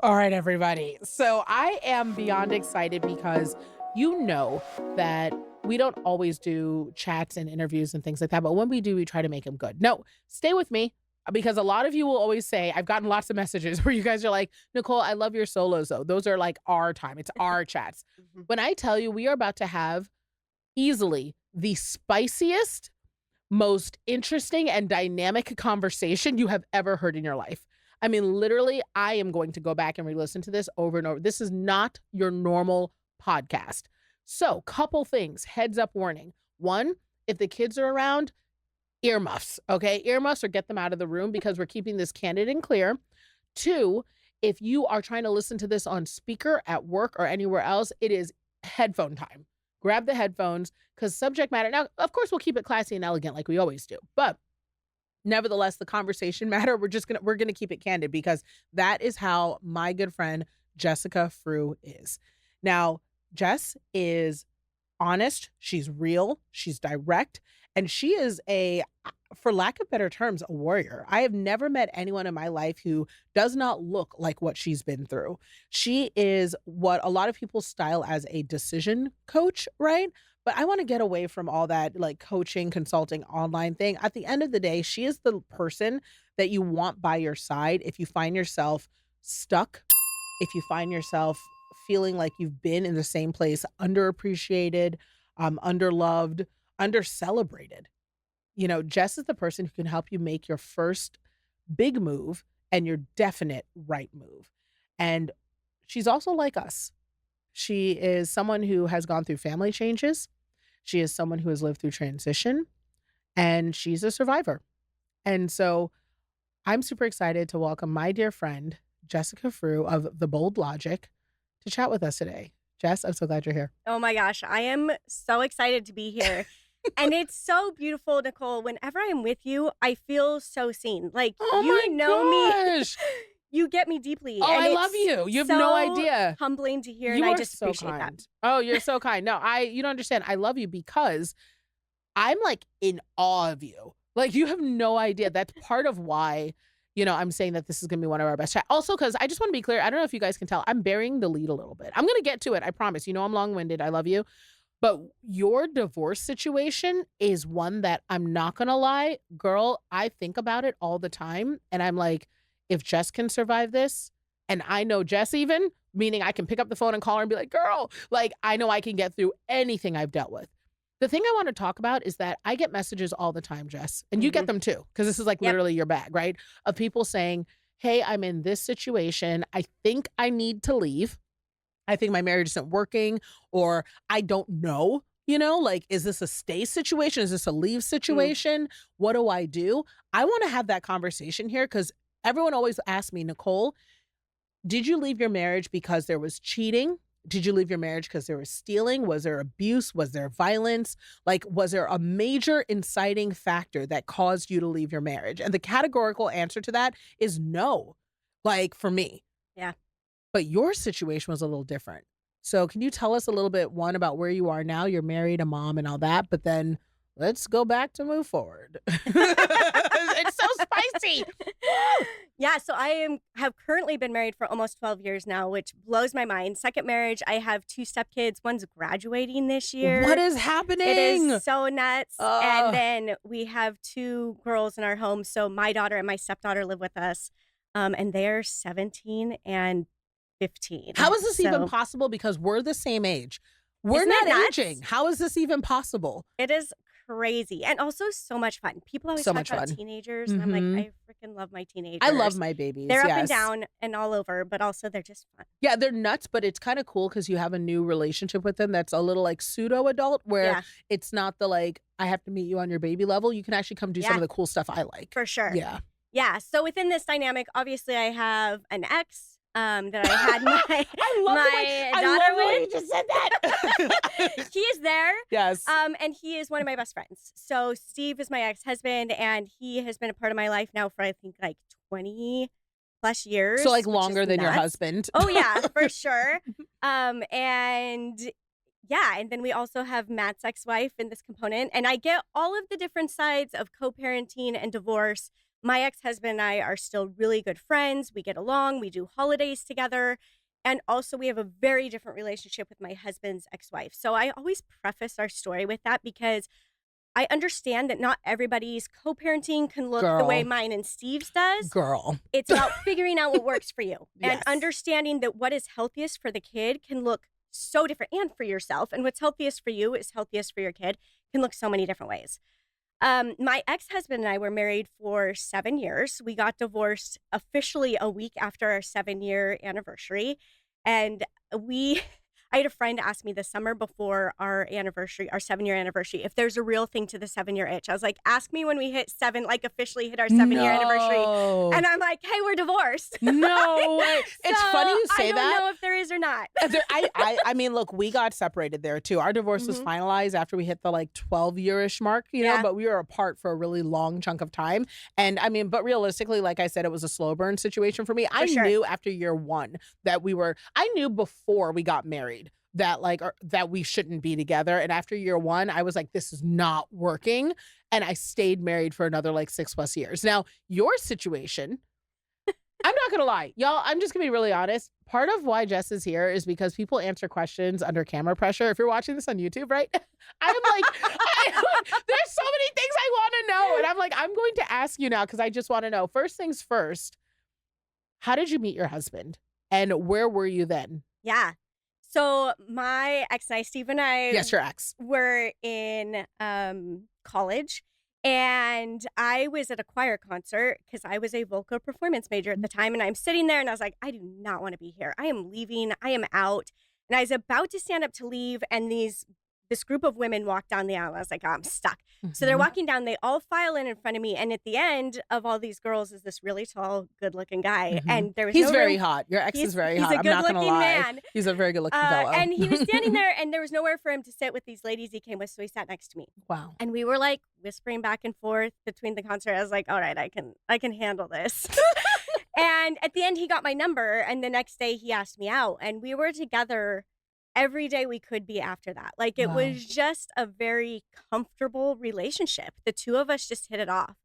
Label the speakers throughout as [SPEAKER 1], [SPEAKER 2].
[SPEAKER 1] All right, everybody. So I am beyond excited because you know that we don't always do chats and interviews and things like that. But when we do, we try to make them good. No, stay with me because a lot of you will always say, I've gotten lots of messages where you guys are like, Nicole, I love your solos though. Those are like our time. It's our chats.
[SPEAKER 2] Mhm.
[SPEAKER 1] When I tell you we are about to have easily the spiciest, most interesting and dynamic conversation you have ever heard in your life. I mean, literally, I am going to go back and re-listen to this over and over. This is not your normal podcast. So, couple things, heads up warning. One, if the kids are around, earmuffs, okay? Earmuffs or get them out of the room because we're keeping this candid and clear. Two, if you are trying to listen to this on speaker at work or anywhere else, it is headphone time. Grab the headphones because subject matter. Now, of course, we'll keep it classy and elegant like we always do, but nevertheless, the conversation matter. We're gonna keep it candid because that is how my good friend Jessica Frew is. Now, Jess is honest, she's real, she's direct, and she is for lack of better terms, a warrior. I have never met anyone in my life who does not look like what she's been through. She is what a lot of people style as a decision coach, right? But I want to get away from all that like coaching, consulting, online thing. At the end of the day, she is the person that you want by your side if you find yourself stuck, if you find yourself feeling like you've been in the same place, underappreciated, underloved, undercelebrated. You know, Jess is the person who can help you make your first big move and your definite right move. And she's also like us. She is someone who has gone through family changes. She is someone who has lived through transition, and she's a survivor. And so I'm super excited to welcome my dear friend, Jessica Frew of The Bold Logic, to chat with us today. Jess, I'm so glad you're here.
[SPEAKER 2] Oh my gosh, I am so excited to be here. And it's so beautiful, Nicole. Whenever I'm with you, I feel so seen. Like,
[SPEAKER 1] Oh
[SPEAKER 2] you
[SPEAKER 1] my
[SPEAKER 2] know
[SPEAKER 1] gosh.
[SPEAKER 2] me. You get me deeply.
[SPEAKER 1] Oh,
[SPEAKER 2] and
[SPEAKER 1] I
[SPEAKER 2] it's
[SPEAKER 1] love you. You have
[SPEAKER 2] so
[SPEAKER 1] no idea.
[SPEAKER 2] humbling to hear,
[SPEAKER 1] You
[SPEAKER 2] and I
[SPEAKER 1] are
[SPEAKER 2] just
[SPEAKER 1] so
[SPEAKER 2] appreciate
[SPEAKER 1] kind.
[SPEAKER 2] that.
[SPEAKER 1] Oh, you're so kind. No, you don't understand. I love you because I'm like in awe of you. Like you have no idea. That's part of why, I'm saying that this is going to be one of our best chat. Also, because I just want to be clear. I don't know if you guys can tell. I'm burying the lead a little bit. I'm going to get to it. I promise. I'm long-winded. I love you. But your divorce situation is one that I'm not going to lie. Girl, I think about it all the time. And I'm like, if Jess can survive this, and I know Jess even, meaning I can pick up the phone and call her and be like, girl, like I know I can get through anything I've dealt with. The thing I want to talk about is that I get messages all the time, Jess, and you get them too, because this is like literally your bag, right? Of people saying, hey, I'm in this situation. I think I need to leave. I think my marriage isn't working, or I don't know, like, is this a stay situation? Is this a leave situation? What do I do? I want to have that conversation here because everyone always asks me, Nicole, did you leave your marriage because there was cheating? Did you leave your marriage because there was stealing? Was there abuse? Was there violence? Like, was there a major inciting factor that caused you to leave your marriage? And the categorical answer to that is no, like for me.
[SPEAKER 2] Yeah.
[SPEAKER 1] But your situation was a little different. So can you tell us a little bit, one, about where you are now? You're married, a mom and all that, but then let's go back to move forward. It's so spicy.
[SPEAKER 2] Yeah, so I have currently been married for almost 12 years now, which blows my mind. Second marriage, I have 2 stepkids. One's graduating this year.
[SPEAKER 1] What is happening?
[SPEAKER 2] It is so nuts. And then we have 2 girls in our home. So my daughter and my stepdaughter live with us, and they're 17 and 15.
[SPEAKER 1] How is this even possible? Because we're the same age. We're
[SPEAKER 2] Isn't
[SPEAKER 1] not
[SPEAKER 2] it nuts?
[SPEAKER 1] aging. How is this even possible?
[SPEAKER 2] It is crazy. And also so much fun. People always talk about teenagers. And I'm like, I freaking love my teenagers.
[SPEAKER 1] I love my babies.
[SPEAKER 2] They're up and down and all over, but also they're just fun.
[SPEAKER 1] Yeah, they're nuts, but it's kind of cool because you have a new relationship with them that's a little like pseudo adult, where it's not the like, I have to meet you on your baby level. You can actually come do some of the cool stuff I like.
[SPEAKER 2] For sure.
[SPEAKER 1] Yeah.
[SPEAKER 2] Yeah. So within this dynamic, obviously I have an ex that I had my daughter with.
[SPEAKER 1] You just said that.
[SPEAKER 2] He is there.
[SPEAKER 1] Yes.
[SPEAKER 2] And he is one of my best friends. So Steve is my ex-husband, and he has been a part of my life now for I think like 20 plus years.
[SPEAKER 1] So like longer than your husband.
[SPEAKER 2] Oh yeah, for sure. And yeah, and then we also have Matt's ex-wife in this component, and I get all of the different sides of co-parenting and divorce my ex-husband and I are still really good friends. We get along, we do holidays together. And also we have a very different relationship with my husband's ex-wife. So I always preface our story with that because I understand that not everybody's co-parenting can look the way
[SPEAKER 1] Girl.
[SPEAKER 2] mine and Steve's does.
[SPEAKER 1] Girl.
[SPEAKER 2] It's about figuring out what works for you and
[SPEAKER 1] Yes.
[SPEAKER 2] understanding that what is healthiest for the kid can look so different, and for yourself. And what's healthiest for you is healthiest for your kid can look so many different ways. My ex-husband and I were married for 7 years. We got divorced officially a week after our 7-year anniversary. And I had a friend ask me the summer before our anniversary, our 7-year anniversary, if there's a real thing to the 7-year itch. I was like, ask me when we hit 7, like officially hit our 7-year anniversary. And I'm like, hey, we're divorced.
[SPEAKER 1] No way. It's
[SPEAKER 2] So,
[SPEAKER 1] funny you say
[SPEAKER 2] I
[SPEAKER 1] that.
[SPEAKER 2] don't know if there is or not.
[SPEAKER 1] I mean, look, we got separated there too. Our divorce was finalized after we hit the like 12-year-ish mark, you know, but we were apart for a really long chunk of time. And I mean, but realistically, like I said, it was a slow burn situation for me. I knew after year 1 that I knew before we got married that that we shouldn't be together. And after year 1, I was like, this is not working. And I stayed married for another like 6+ years. Now, your situation, I'm not gonna lie, y'all, I'm just gonna be really honest. Part of why Jess is here is because people answer questions under camera pressure. If you're watching this on YouTube, right? There's so many things I want to know. And I'm like, I'm going to ask you now because I just want to know. First things first, how did you meet your husband? And where were you then?
[SPEAKER 2] Yeah. So my ex and I, Steve and I,
[SPEAKER 1] Yes, your ex.
[SPEAKER 2] were in college, and I was at a choir concert because I was a vocal performance major at the time. And I'm sitting there and I was like, I do not want to be here. I am leaving. I am out. And I was about to stand up to leave, and this group of women walked down the aisle. I was like, oh, I'm stuck. So they're walking down. They all file in front of me. And at the end of all these girls is this really tall, good-looking guy. And there was
[SPEAKER 1] He's
[SPEAKER 2] no
[SPEAKER 1] very
[SPEAKER 2] room.
[SPEAKER 1] hot. Your ex is very hot.
[SPEAKER 2] He's a
[SPEAKER 1] I'm not going to
[SPEAKER 2] good-looking
[SPEAKER 1] lie.
[SPEAKER 2] man.
[SPEAKER 1] He's a very good-looking fellow.
[SPEAKER 2] And he was standing there, and there was nowhere for him to sit with these ladies he came with. So he sat next to me.
[SPEAKER 1] Wow.
[SPEAKER 2] And we were like whispering back and forth between the concert. I was like, all right, I can handle this. And at the end, he got my number. And the next day he asked me out, and we were together every day we could be after that. Like, it was just a very comfortable relationship. The two of us just hit it off.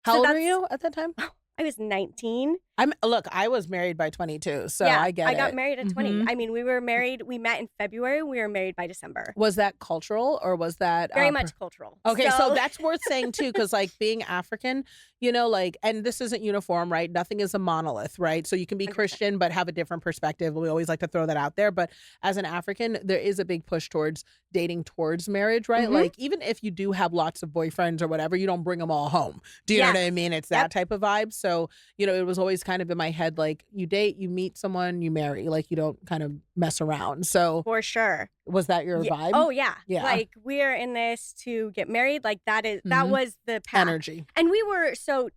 [SPEAKER 1] How old were you at that time?
[SPEAKER 2] I was 19.
[SPEAKER 1] Look, I was married by 22, so
[SPEAKER 2] yeah,
[SPEAKER 1] I get it.
[SPEAKER 2] I got married at 20. I mean, we were married, we met in February, we were married by December.
[SPEAKER 1] Was that cultural or was that
[SPEAKER 2] very much cultural?
[SPEAKER 1] Okay, so that's worth saying too, because like being African, you know, like, and this isn't uniform, right? Nothing is a monolith, right? So you can be
[SPEAKER 2] 100%.
[SPEAKER 1] Christian but have a different perspective. We always like to throw that out there. But as an African, there is a big push towards dating towards marriage, right? Like, even if you do have lots of boyfriends or whatever, you don't bring them all home. Do you know what I mean? It's that type of vibe. So, you know, it was always kind of in my head, like, you date, you meet someone, you marry, like, you don't kind of mess around. So
[SPEAKER 2] for sure.
[SPEAKER 1] Was that your vibe?
[SPEAKER 2] Oh yeah.
[SPEAKER 1] Yeah.
[SPEAKER 2] Like, we're in this to get married. Like, that was the path.
[SPEAKER 1] Energy.
[SPEAKER 2] And we were, so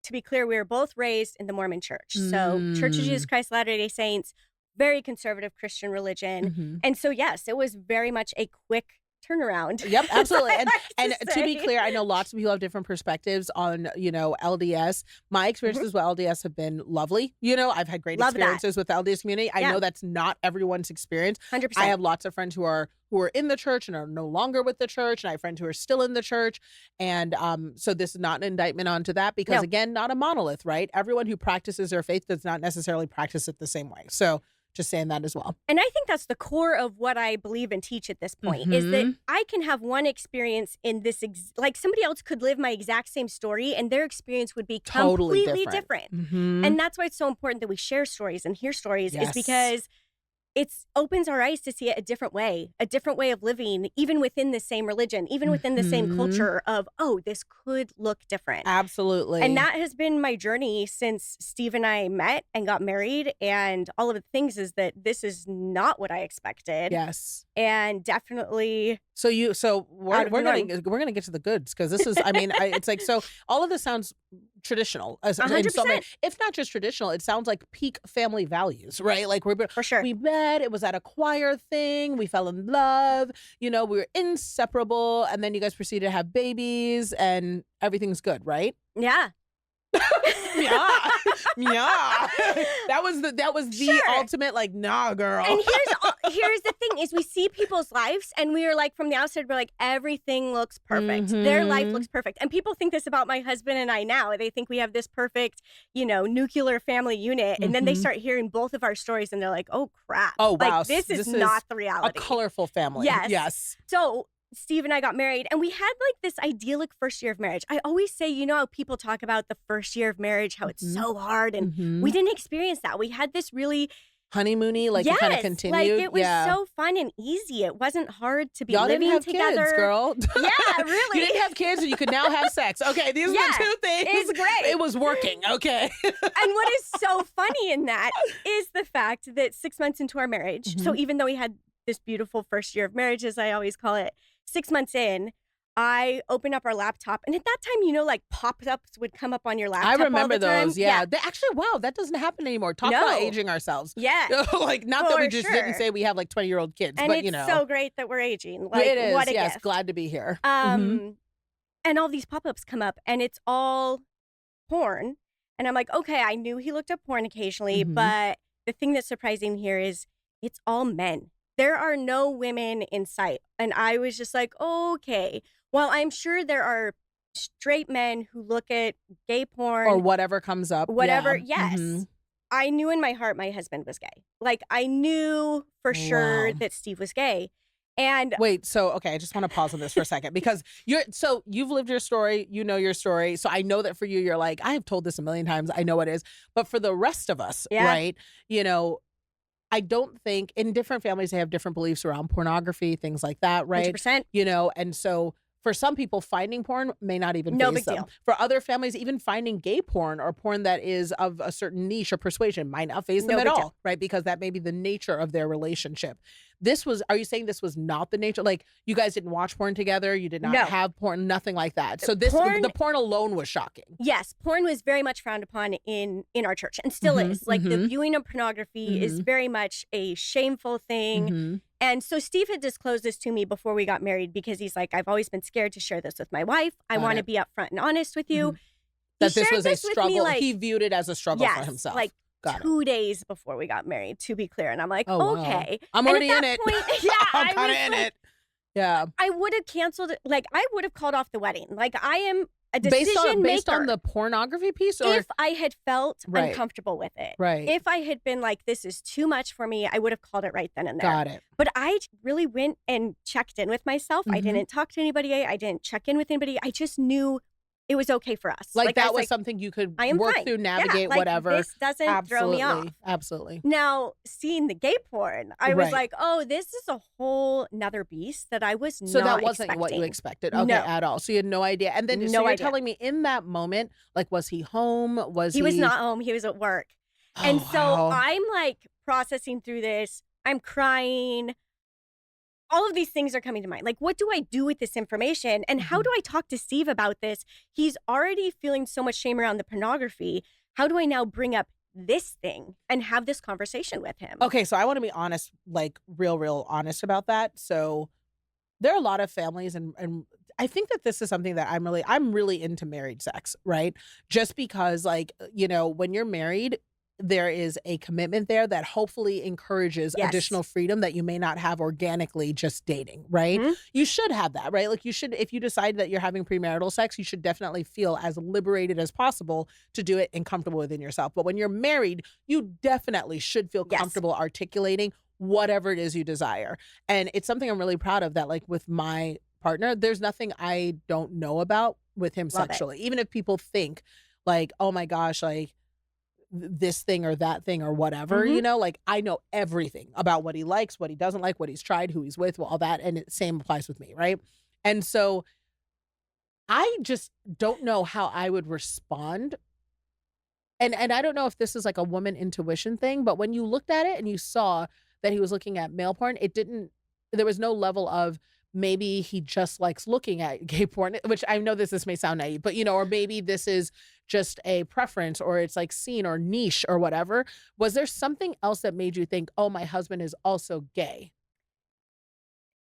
[SPEAKER 2] to be clear, we were both raised in the Mormon church. So Church of Jesus Christ of Latter-day Saints, very conservative Christian religion. And so, yes, it was very much a quick turnaround.
[SPEAKER 1] Yep, absolutely. And
[SPEAKER 2] to
[SPEAKER 1] to be
[SPEAKER 2] say.
[SPEAKER 1] clear, I know lots of people have different perspectives on, you know, LDS. My experiences with LDS have been lovely. You know, I've had great experiences with the LDS community. I know that's not everyone's experience.
[SPEAKER 2] 100%.
[SPEAKER 1] I have lots of friends who are in the church and are no longer with the church, and I have friends who are still in the church. And so this is not an indictment onto that because, again, not a monolith, right? Everyone who practices their faith does not necessarily practice it the same way. So just saying that as well.
[SPEAKER 2] And I think that's the core of what I believe and teach at this point is that I can have one experience in this, like, somebody else could live my exact same story and their experience would be
[SPEAKER 1] Totally
[SPEAKER 2] completely different. And that's why it's so important that we share stories and hear stories is because it opens our eyes to see it a different way of living, even within the same religion, even within the same culture of, oh, this could look different.
[SPEAKER 1] Absolutely.
[SPEAKER 2] And that has been my journey since Steve and I met and got married, and all of the things is that this is not what I expected.
[SPEAKER 1] Yes.
[SPEAKER 2] And definitely.
[SPEAKER 1] So we're gonna get to the goods because this is, I mean, it's like, so all of this sounds traditional, in so many, if not just traditional, it sounds like peak family values, right? Like
[SPEAKER 2] for sure.
[SPEAKER 1] We met, it was at a choir thing, we fell in love, you know, we were inseparable, and then you guys proceeded to have babies, and everything's good, right?
[SPEAKER 2] Yeah.
[SPEAKER 1] Yeah. Yeah. That was the
[SPEAKER 2] Sure.
[SPEAKER 1] ultimate, like, nah, girl.
[SPEAKER 2] And here's the thing is we see people's lives and we are like, from the outside, we're like, everything looks perfect. Their life looks perfect. And people think this about my husband and I now. They think we have this perfect, nuclear family unit. And then they start hearing both of our stories and they're like, oh crap.
[SPEAKER 1] Oh, wow.
[SPEAKER 2] Like, this is not the
[SPEAKER 1] a
[SPEAKER 2] reality.
[SPEAKER 1] colorful family.
[SPEAKER 2] Yes.
[SPEAKER 1] Yes.
[SPEAKER 2] So Steve and I got married and we had like this idyllic first year of marriage. I always say, how people talk about the first year of marriage, how it's so hard. And we didn't experience that. We had this really
[SPEAKER 1] honeymoony, like, it kind of continued.
[SPEAKER 2] Like, it was so fun and easy. It wasn't hard to be
[SPEAKER 1] Y'all
[SPEAKER 2] living
[SPEAKER 1] didn't have
[SPEAKER 2] together.
[SPEAKER 1] kids, girl.
[SPEAKER 2] Yeah, really.
[SPEAKER 1] You didn't have kids and you could now have sex. Okay, these are the two things.
[SPEAKER 2] It's great.
[SPEAKER 1] It was working. Okay.
[SPEAKER 2] And what is so funny in that is the fact that 6 months into our marriage, so even though we had this beautiful first year of marriage, as I always call it, 6 months in, I opened up our laptop, and at that time, like pop-ups would come up on your laptop.
[SPEAKER 1] I remember
[SPEAKER 2] all the time.
[SPEAKER 1] those. Yeah. They actually, wow, that doesn't happen anymore. Talk
[SPEAKER 2] No.
[SPEAKER 1] about aging ourselves.
[SPEAKER 2] Yeah.
[SPEAKER 1] Like, not that we just
[SPEAKER 2] sure.
[SPEAKER 1] didn't say we have like 20-year-old kids,
[SPEAKER 2] And
[SPEAKER 1] but
[SPEAKER 2] it's so great that we're aging. Like,
[SPEAKER 1] it is.
[SPEAKER 2] what a
[SPEAKER 1] Yes,
[SPEAKER 2] gift.
[SPEAKER 1] glad to be here.
[SPEAKER 2] And all these pop-ups come up, and it's all porn. And I'm like, okay, I knew he looked up porn occasionally, but the thing that's surprising here is it's all men. There are no women in sight. And I was just like, okay. Well, I'm sure there are straight men who look at gay porn.
[SPEAKER 1] Or whatever comes up.
[SPEAKER 2] Whatever,
[SPEAKER 1] Yeah.
[SPEAKER 2] yes. I knew in my heart my husband was gay. Like, I knew for sure
[SPEAKER 1] Wow.
[SPEAKER 2] that Steve was gay. And
[SPEAKER 1] wait, so, okay, I just want to pause on this for a second because you've lived your story, you know your story. So I know that for you, you're like, I have told this a million times. I know it is. But for the rest of us, right, I don't think in different families, they have different beliefs around pornography, things like that, right?
[SPEAKER 2] 100%.
[SPEAKER 1] And so for some people, finding porn may not even
[SPEAKER 2] No
[SPEAKER 1] faze
[SPEAKER 2] big
[SPEAKER 1] them.
[SPEAKER 2] deal.
[SPEAKER 1] For other families, even finding gay porn or porn that is of a certain niche or persuasion might not faze them
[SPEAKER 2] No
[SPEAKER 1] at
[SPEAKER 2] big
[SPEAKER 1] all,
[SPEAKER 2] deal.
[SPEAKER 1] right? Because that may be the nature of their relationship. Are you saying this was not the nature? Like, you guys didn't watch porn together? You did not
[SPEAKER 2] No.
[SPEAKER 1] have porn? Nothing like that. So
[SPEAKER 2] Porn-
[SPEAKER 1] the porn alone was shocking.
[SPEAKER 2] Yes, porn was very much frowned upon in our church and still is. Like, the viewing of pornography is very much a shameful thing. And so Steve had disclosed this to me before we got married because he's like, I've always been scared to share this with my wife. I want to be upfront and honest with you.
[SPEAKER 1] That this was a
[SPEAKER 2] with me,
[SPEAKER 1] struggle.
[SPEAKER 2] like,
[SPEAKER 1] He viewed it as a struggle for
[SPEAKER 2] yes,
[SPEAKER 1] himself.
[SPEAKER 2] like
[SPEAKER 1] Got it.
[SPEAKER 2] 2 days before we got married, to be clear. And I'm like,
[SPEAKER 1] Oh, wow.
[SPEAKER 2] okay.
[SPEAKER 1] I'm
[SPEAKER 2] And
[SPEAKER 1] already
[SPEAKER 2] at
[SPEAKER 1] in
[SPEAKER 2] that
[SPEAKER 1] it.
[SPEAKER 2] point, yeah,
[SPEAKER 1] I'm
[SPEAKER 2] I
[SPEAKER 1] kind
[SPEAKER 2] was
[SPEAKER 1] of in
[SPEAKER 2] like,
[SPEAKER 1] it. Yeah.
[SPEAKER 2] I would have canceled it. Like, I would have called off the wedding. Like, I am a decision
[SPEAKER 1] Based
[SPEAKER 2] maker.
[SPEAKER 1] on the pornography piece? Or
[SPEAKER 2] If I had felt
[SPEAKER 1] Right.
[SPEAKER 2] uncomfortable with it.
[SPEAKER 1] Right.
[SPEAKER 2] If I had been like, this is too much for me, I would have called it right then and there.
[SPEAKER 1] Got it.
[SPEAKER 2] But I really went and checked in with myself. I didn't talk to anybody. I didn't check in with anybody. I just knew it was okay for us.
[SPEAKER 1] Like that
[SPEAKER 2] I
[SPEAKER 1] was
[SPEAKER 2] like,
[SPEAKER 1] something you could
[SPEAKER 2] I am
[SPEAKER 1] work
[SPEAKER 2] fine.
[SPEAKER 1] through,
[SPEAKER 2] Yeah,
[SPEAKER 1] navigate,
[SPEAKER 2] like,
[SPEAKER 1] whatever.
[SPEAKER 2] This doesn't throw me off.
[SPEAKER 1] Absolutely.
[SPEAKER 2] Now, seeing the gay porn, I was
[SPEAKER 1] Right.
[SPEAKER 2] like, oh, this is a whole nother beast that I was
[SPEAKER 1] So
[SPEAKER 2] not
[SPEAKER 1] that wasn't what you
[SPEAKER 2] expecting.
[SPEAKER 1] expected, okay,
[SPEAKER 2] No.
[SPEAKER 1] at all. So you had no idea. And then so
[SPEAKER 2] No
[SPEAKER 1] you're
[SPEAKER 2] idea.
[SPEAKER 1] telling me in that moment, like, was he home?
[SPEAKER 2] He was not home. He was at work. And
[SPEAKER 1] Oh,
[SPEAKER 2] so
[SPEAKER 1] wow.
[SPEAKER 2] I'm like processing through this. I'm crying. All of these things are coming to mind. Like, what do I do with this information? And how do I talk to Steve about this? He's already feeling so much shame around the pornography. How do I now bring up this thing and have this conversation with him?
[SPEAKER 1] Okay, so I want to be honest, like real honest about that. So there are a lot of families and I think that this is something that I'm really into married sex, right? Just because, like, when you're married, there is a commitment there that hopefully encourages
[SPEAKER 2] Yes.
[SPEAKER 1] additional freedom that you may not have organically just dating, right?
[SPEAKER 2] Mhm.
[SPEAKER 1] You should have that, right? Like, you should, if you decide that you're having premarital sex, you should definitely feel as liberated as possible to do it and comfortable within yourself. But when you're married, you definitely should feel
[SPEAKER 2] Yes.
[SPEAKER 1] comfortable articulating whatever it is you desire. And it's something I'm really proud of, that, like, with my partner, there's nothing I don't know about with him
[SPEAKER 2] Love it.
[SPEAKER 1] sexually. Even if people think, like, oh my gosh, like, this thing or that thing or whatever, like, I know everything about what he likes, what he doesn't like, what he's tried, who he's with, all that. And same applies with me, right? And so I just don't know how I would respond. And I don't know if this is like a woman intuition thing, but when you looked at it and you saw that he was looking at male porn, there was no level of, maybe he just likes looking at gay porn, which I know this may sound naive, but or maybe this is just a preference, or it's like seen or niche or whatever. Was there something else that made you think, oh, my husband is also gay?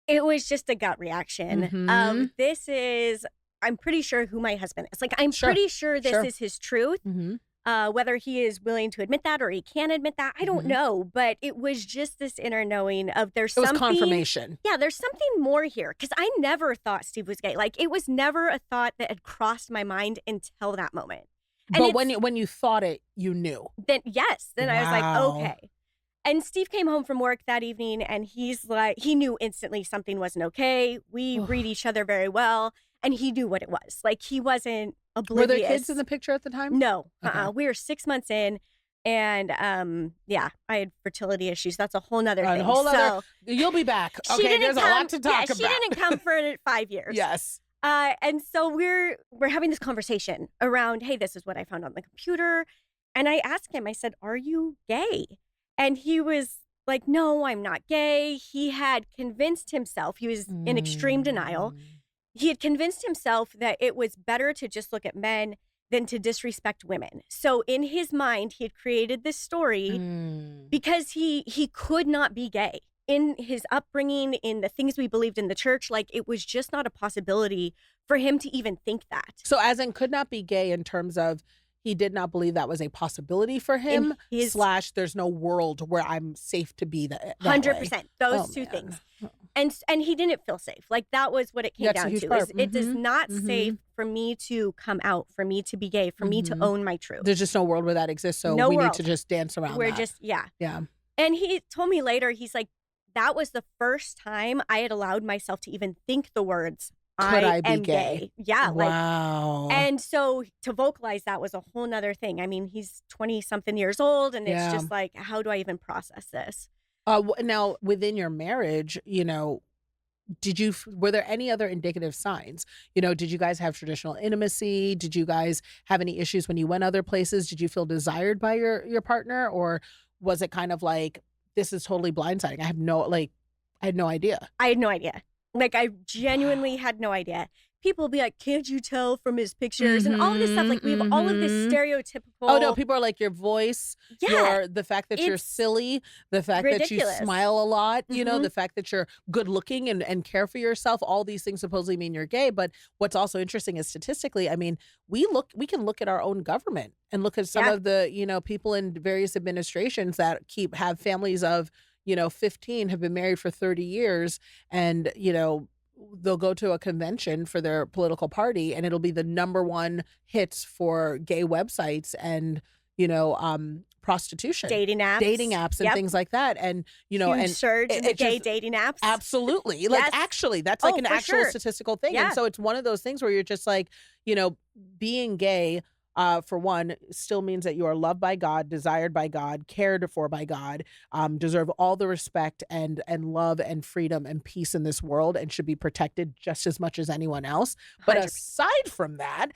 [SPEAKER 2] It was just a gut reaction
[SPEAKER 1] Mhm.
[SPEAKER 2] of, this is, I'm pretty sure who my husband is. Like, I'm
[SPEAKER 1] Sure.
[SPEAKER 2] pretty sure this
[SPEAKER 1] Sure.
[SPEAKER 2] is his truth.
[SPEAKER 1] Mm-hmm.
[SPEAKER 2] Whether he is willing to admit that or he can't admit that, I don't
[SPEAKER 1] Mm-hmm.
[SPEAKER 2] know. But it was just this inner knowing of there's
[SPEAKER 1] It was
[SPEAKER 2] something.
[SPEAKER 1] confirmation.
[SPEAKER 2] Yeah, there's something more here. Because I never thought Steve was gay. Like, it was never a thought that had crossed my mind until that moment. And
[SPEAKER 1] But when you thought it, you knew.
[SPEAKER 2] then I was like,
[SPEAKER 1] Wow.
[SPEAKER 2] okay. And Steve came home from work that evening and he's like, he knew instantly something wasn't okay. We
[SPEAKER 1] Oof.
[SPEAKER 2] read each other very well. And he knew what it was. Like, he wasn't
[SPEAKER 1] Were
[SPEAKER 2] oblivious.
[SPEAKER 1] there kids in the picture at the time?
[SPEAKER 2] No.
[SPEAKER 1] Okay.
[SPEAKER 2] We were 6 months in. And yeah, I had fertility issues. That's a whole nother thing.
[SPEAKER 1] You'll be back.
[SPEAKER 2] She
[SPEAKER 1] Okay,
[SPEAKER 2] didn't
[SPEAKER 1] there's a lot to talk
[SPEAKER 2] yeah,
[SPEAKER 1] about.
[SPEAKER 2] she didn't come for 5 years.
[SPEAKER 1] Yes.
[SPEAKER 2] And so we're having this conversation around, hey, this is what I found on the computer. And I asked him, I said, are you gay? And he was like, no, I'm not gay. He had convinced himself, he was in extreme denial. He had convinced himself that it was better to just look at men than to disrespect women. So in his mind, he had created this story because he could not be gay. In his upbringing, in the things we believed in the church, like, it was just not a possibility for him to even think that.
[SPEAKER 1] So as in could not be gay in terms of he did not believe that was a possibility for him, / there's no world where I'm safe to be that
[SPEAKER 2] 100%. Those two
[SPEAKER 1] man.
[SPEAKER 2] things. And he didn't feel safe. Like, that was what it came down to. Is it is not safe for me to come out, for me to be gay, for me to own my truth.
[SPEAKER 1] There's just no world where that exists. So
[SPEAKER 2] No
[SPEAKER 1] we
[SPEAKER 2] world.
[SPEAKER 1] need to just dance around
[SPEAKER 2] We're
[SPEAKER 1] that.
[SPEAKER 2] just, yeah.
[SPEAKER 1] Yeah.
[SPEAKER 2] And he told me later, he's like, that was the first time I had allowed myself to even think the words,
[SPEAKER 1] Could I be
[SPEAKER 2] am
[SPEAKER 1] gay?
[SPEAKER 2] Yeah.
[SPEAKER 1] Wow.
[SPEAKER 2] And so to vocalize that was a whole nother thing. I mean, he's 20 something years old and it's just like, how do I even process this?
[SPEAKER 1] Now within your marriage, were there any other indicative signs? Did you guys have traditional intimacy? Did you guys have any issues when you went other places? Did you feel desired by your partner? Or was it kind of like, this is totally blindsiding? I had no idea.
[SPEAKER 2] I had no idea. Like, I genuinely had no idea. People be like, can't you tell from his pictures and all this stuff? Like, we have all of this stereotypical.
[SPEAKER 1] Oh, no. People are like, your voice, the fact that you're
[SPEAKER 2] It's
[SPEAKER 1] silly, the fact
[SPEAKER 2] ridiculous.
[SPEAKER 1] that you smile a lot, the fact that you're good looking and care for yourself. All these things supposedly mean you're gay. But what's also interesting is statistically, I mean, we can look at our own government and look at some of the, people in various administrations that have families of, 15, have been married for 30 years and, they'll go to a convention for their political party and it'll be the #1 hits for gay websites and, prostitution.
[SPEAKER 2] Dating apps
[SPEAKER 1] and things like that. And,
[SPEAKER 2] Huge
[SPEAKER 1] and
[SPEAKER 2] surge in the gay dating apps.
[SPEAKER 1] Absolutely. Like, actually, that's like an actual statistical thing.
[SPEAKER 2] Yeah.
[SPEAKER 1] And so it's one of those things where you're just like, being gay, for one, still means that you are loved by God, desired by God, cared for by God, deserve all the respect and love and freedom and peace in this world and should be protected just as much as anyone else. But
[SPEAKER 2] 100%.
[SPEAKER 1] aside from that,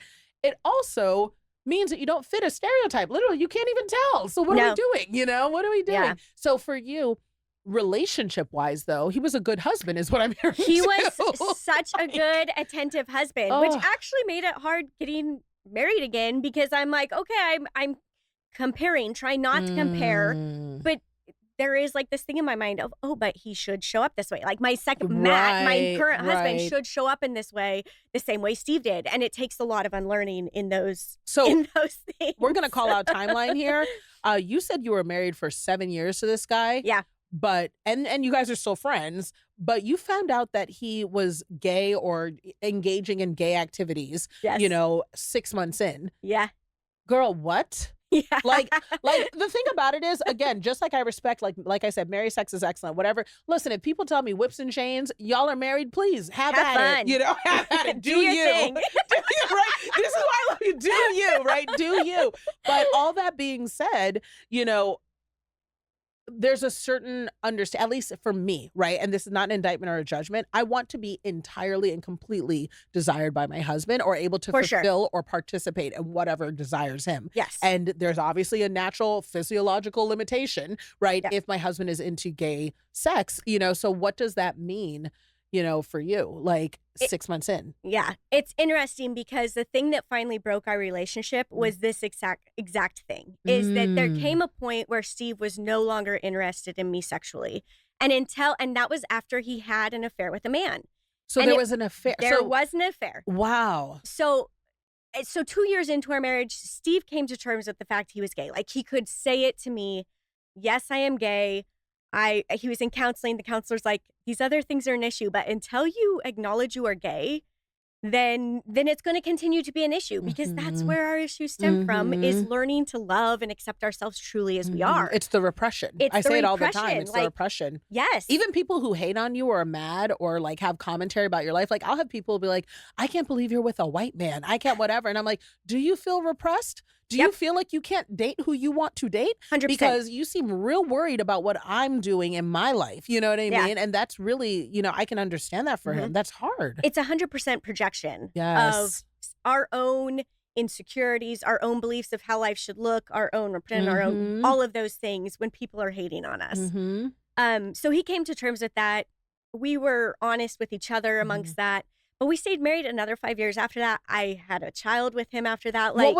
[SPEAKER 1] it also means that you don't fit a stereotype. Literally, you can't even tell. So what are we doing? What are we doing?
[SPEAKER 2] Yeah.
[SPEAKER 1] So for you, relationship-wise, though, he was a good husband is what I'm hearing.
[SPEAKER 2] He
[SPEAKER 1] too.
[SPEAKER 2] was such a good, attentive husband, which actually made it hard getting married again because I'm like, okay, I'm comparing, try not to compare, but there is like this thing in my mind of, but he should show up this way. Like my Matt, my current husband should show up in this way, the same way Steve did. And it takes a lot of unlearning in those things.
[SPEAKER 1] We're going to call out timeline here. You said you were married for 7 years to this guy.
[SPEAKER 2] Yeah.
[SPEAKER 1] But, and you guys are still friends, but you found out that he was gay or engaging in gay activities, 6 months in.
[SPEAKER 2] Yeah.
[SPEAKER 1] Girl, what?
[SPEAKER 2] Yeah.
[SPEAKER 1] Like the thing about it is, again, just like I respect, like I said, married sex is excellent, whatever. Listen, if people tell me whips and chains, y'all are married, please have at
[SPEAKER 2] fun.
[SPEAKER 1] it. Have at it. Do
[SPEAKER 2] your
[SPEAKER 1] you.
[SPEAKER 2] thing.
[SPEAKER 1] Right? This is why I love you. Do you, right? Do you. But all that being said, there's a certain understanding, at least for me, right? And this is not an indictment or a judgment. I want to be entirely and completely desired by my husband or able to fulfill or participate in whatever desires him.
[SPEAKER 2] Yes.
[SPEAKER 1] And there's obviously a natural physiological limitation, right?
[SPEAKER 2] Yep.
[SPEAKER 1] If my husband is into gay sex, so what does that mean, for you, like 6 months in?
[SPEAKER 2] Yeah. It's interesting because the thing that finally broke our relationship was this exact thing, is that there came a point where Steve was no longer interested in me sexually. And that was after he had an affair with a man.
[SPEAKER 1] So there was an affair.
[SPEAKER 2] There was an affair.
[SPEAKER 1] Wow.
[SPEAKER 2] So 2 years into our marriage, Steve came to terms with the fact he was gay. Like, he could say it to me, yes, I am gay. He was in counseling. The counselor's like, these other things are an issue, but until you acknowledge you are gay, then it's going to continue to be an issue, because that's where our issues stem from, is learning to love and accept ourselves truly as we are.
[SPEAKER 1] It's the repression. I say it all the time. It's the repression.
[SPEAKER 2] Yes.
[SPEAKER 1] Even people who hate on you or are mad or like have commentary about your life. Like, I'll have people be like, I can't believe you're with a white man. I can't whatever. And I'm like, do you feel repressed? Do you feel like you can't date who you want to date?
[SPEAKER 2] 100%.
[SPEAKER 1] Because you seem real worried about what I'm doing in my life. You know what I mean? And that's really, I can understand that for him. That's hard.
[SPEAKER 2] It's 100% projection of our own insecurities, our own beliefs of how life should look, our own, our own, all of those things when people are hating on us. So he came to terms with that. We were honest with each other amongst that. But we stayed married another 5 years after that. I had a child with him after that. Like,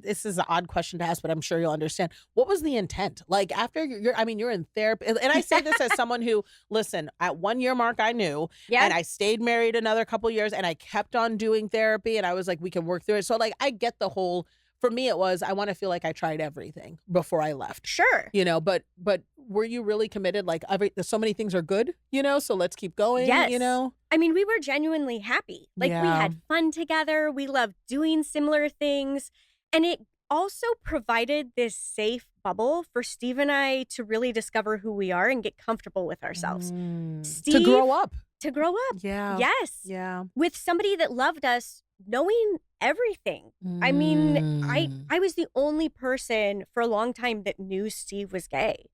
[SPEAKER 1] this is an odd question to ask, but I'm sure you'll understand. What was the intent? Like, after you're in therapy, and I say this as someone who, listen, at 1 year mark, I knew, and I stayed married another couple years, and I kept on doing therapy, and I was like, we can work through it. So like, I get the whole. For me, it was, I want to feel like I tried everything before I left.
[SPEAKER 2] Sure.
[SPEAKER 1] But were you really committed? Like, so many things are good, so let's keep going,
[SPEAKER 2] Yes. I mean, we were genuinely happy. Like, we had fun together. We loved doing similar things. And it also provided this safe bubble for Steve and I to really discover who we are and get comfortable with ourselves. Steve,
[SPEAKER 1] to grow up.
[SPEAKER 2] Yeah. Yes.
[SPEAKER 1] Yeah.
[SPEAKER 2] With somebody that loved us, knowing everything. I mean, I was the only person for a long time that knew Steve was gay.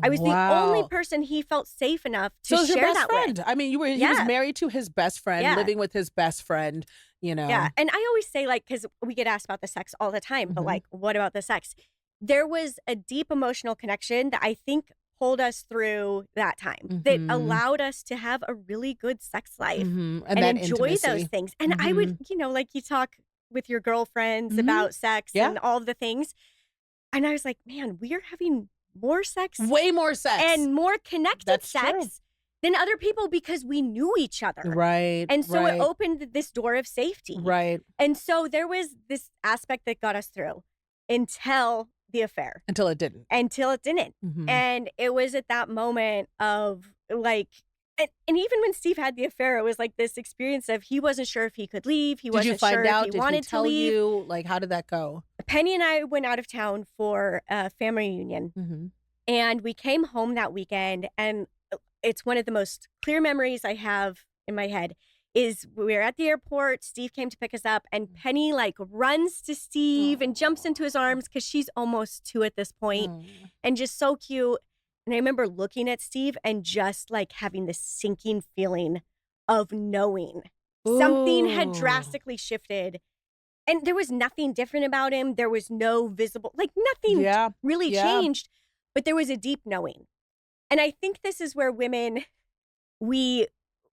[SPEAKER 2] I was the only person he felt safe enough to share
[SPEAKER 1] your best
[SPEAKER 2] that
[SPEAKER 1] friend.
[SPEAKER 2] with.
[SPEAKER 1] I mean, he was married to his best friend, living with his best friend,
[SPEAKER 2] Yeah. And I always say, like, because we get asked about the sex all the time, but like, what about the sex? There was a deep emotional connection that I think pulled us through that time, that allowed us to have a really good sex life and enjoy
[SPEAKER 1] intimacy.
[SPEAKER 2] those things. And I would, like, you talk with your girlfriends about sex and all the things. And I was like, man, we are having more sex.
[SPEAKER 1] Way more sex.
[SPEAKER 2] And more connected
[SPEAKER 1] That's
[SPEAKER 2] sex
[SPEAKER 1] true.
[SPEAKER 2] than other people, because we knew each other.
[SPEAKER 1] Right.
[SPEAKER 2] And so it opened this door of safety.
[SPEAKER 1] Right.
[SPEAKER 2] And so there was this aspect that got us through until the affair.
[SPEAKER 1] Until it didn't.
[SPEAKER 2] And it was at that moment of like, and even when Steve had the affair, it was like this experience of he wasn't sure if he could leave. He wasn't sure if he wanted to leave.
[SPEAKER 1] You? Like, how did that go?
[SPEAKER 2] Penny and I went out of town for a family reunion. And we came home that weekend. And it's one of the most clear memories I have in my head is we were at the airport. Steve came to pick us up, and Penny like runs to Steve and jumps into his arms, because she's almost 2 at this point, and just so cute. And I remember looking at Steve and just like having this sinking feeling of knowing something had drastically shifted. And there was nothing different about him. There was no visible, like nothing really changed, but there was a deep knowing. And I think this is where women, we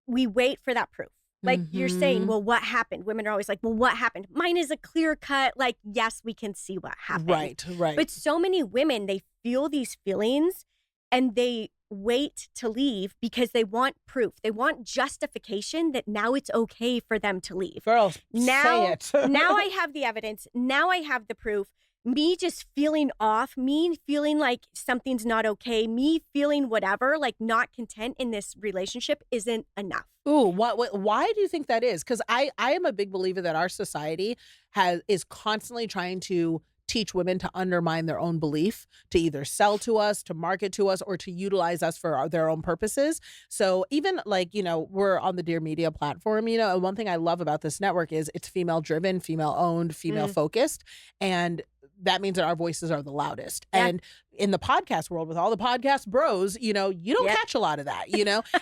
[SPEAKER 2] wait for that proof. Like you're saying, well, what happened? Women are always like, well, what happened? Mine is a clear cut, like, yes, we can see what happened.
[SPEAKER 1] Right.
[SPEAKER 2] But so many women, they feel these feelings and they wait to leave because they want proof. They want justification that now it's okay for them to leave.
[SPEAKER 1] Girls,
[SPEAKER 2] say
[SPEAKER 1] it.
[SPEAKER 2] Now I have the evidence. Now I have the proof. Me just feeling off, me feeling like something's not okay, me feeling whatever, like not content in this relationship isn't enough.
[SPEAKER 1] Ooh, why do you think that is? Because I am a big believer that our society is constantly trying to teach women to undermine their own belief, to either sell to us, to market to us, or to utilize us for their own purposes. So even like, we're on the Dear Media platform, and one thing I love about this network is it's female driven, female owned, female focused. And that means that our voices are the loudest.
[SPEAKER 2] Yeah.
[SPEAKER 1] And in the podcast world, with all the podcast bros, you don't catch a lot of that,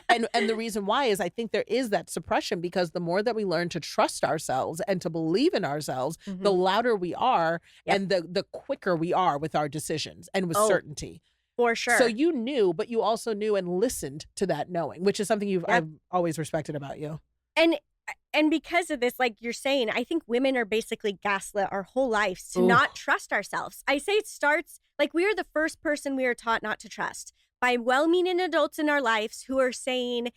[SPEAKER 1] and the reason why is I think there is that suppression, because the more that we learn to trust ourselves and to believe in ourselves, the louder we are and the quicker we are with our decisions and with certainty.
[SPEAKER 2] For sure.
[SPEAKER 1] So you knew, but you also knew and listened to that knowing, which is something I've always respected about you.
[SPEAKER 2] And because of this, like you're saying, I think women are basically gaslit our whole lives to not trust ourselves. I say it starts, like we are the first person we are taught not to trust by well-meaning adults in our lives who are saying,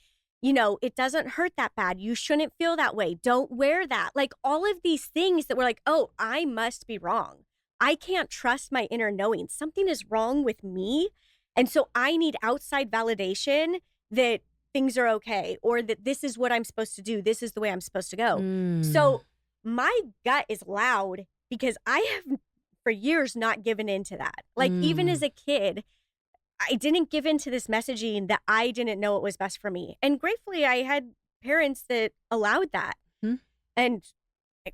[SPEAKER 2] it doesn't hurt that bad. You shouldn't feel that way. Don't wear that. Like all of these things that were like, oh, I must be wrong. I can't trust my inner knowing. Something is wrong with me. And so I need outside validation that things are okay, or that this is what I'm supposed to do. This is the way I'm supposed to go. So my gut is loud because I have for years not given into that. Like even as a kid, I didn't give into this messaging that I didn't know what was best for me. And gratefully, I had parents that allowed that. And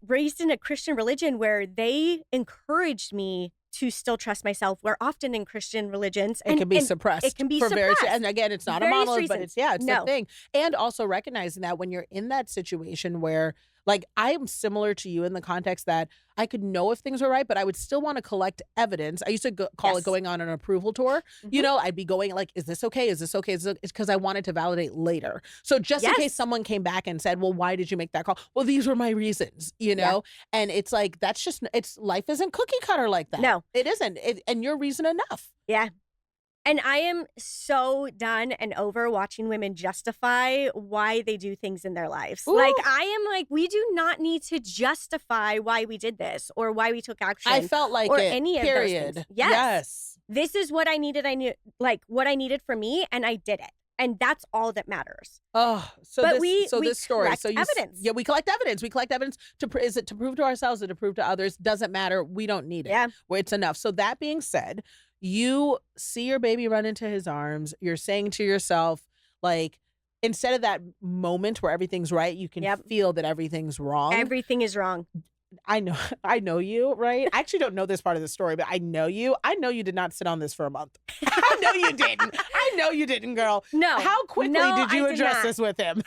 [SPEAKER 2] raised in a Christian religion where they encouraged me to still trust myself, where often in Christian religions
[SPEAKER 1] it can be suppressed.
[SPEAKER 2] It can be
[SPEAKER 1] for
[SPEAKER 2] suppressed.
[SPEAKER 1] And again, it's not a
[SPEAKER 2] Various
[SPEAKER 1] monolith, but
[SPEAKER 2] reasons.
[SPEAKER 1] it's the thing. And also recognizing that when you're in that situation where, like, I am similar to you in the context that I could know if things were right, but I would still want to collect evidence. I used to call it going on an approval tour. I'd be going like, is this okay? Is this okay? It's because I wanted to validate later. So just in case someone came back and said, well, why did you make that call? Well, these were my reasons, And it's like, that's just, life isn't cookie cutter like that.
[SPEAKER 2] No.
[SPEAKER 1] It isn't. And your reason enough.
[SPEAKER 2] Yeah. And I am so done and over watching women justify why they do things in their lives.
[SPEAKER 1] Ooh.
[SPEAKER 2] Like, I am like, we do not need to justify why we did this or why we took action.
[SPEAKER 1] I felt like
[SPEAKER 2] or
[SPEAKER 1] it,
[SPEAKER 2] any
[SPEAKER 1] period.
[SPEAKER 2] of those things. Yes. This is what I needed. I knew, like, what I needed for me, and I did it. And that's all that matters.
[SPEAKER 1] Oh,
[SPEAKER 2] but
[SPEAKER 1] this story.
[SPEAKER 2] So evidence.
[SPEAKER 1] Yeah, we collect evidence. We collect evidence is it to prove to ourselves or to prove to others? Doesn't matter. We don't need it.
[SPEAKER 2] Yeah.
[SPEAKER 1] It's enough. So that being said, you see your baby run into his arms. You're saying to yourself, like, instead of that moment where everything's right, you can feel that everything's wrong.
[SPEAKER 2] Everything is wrong.
[SPEAKER 1] I know you, right? I actually don't know this part of the story, but I know you. I know you did not sit on this for a month. I know you didn't. I know you didn't, girl.
[SPEAKER 2] No.
[SPEAKER 1] How quickly did you address this with him?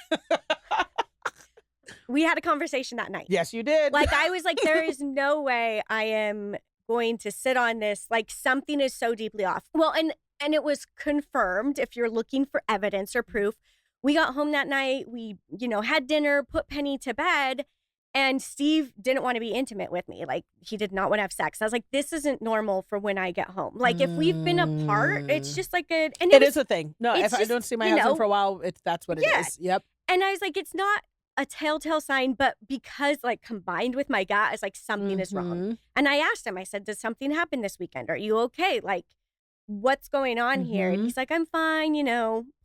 [SPEAKER 2] We had a conversation that night.
[SPEAKER 1] Yes, you did.
[SPEAKER 2] Like, I was like, there is no way I am going to sit on this. Like, something is so deeply off. Well, and it was confirmed. If you're looking for evidence or proof, we got home that night. We, had dinner, put Penny to bed. And Steve didn't want to be intimate with me. Like, he did not want to have sex. I was like, this isn't normal for when I get home. Like, if we've been apart, it's just like it
[SPEAKER 1] is a thing. No, if I don't see my husband for a while, that's what it is. Yep.
[SPEAKER 2] And I was like, it's not a telltale sign, but because, like, combined with my gut, is like, something is wrong. And I asked him, I said, did something happen this weekend? Are you okay? Like, what's going on here? And he's like, I'm fine,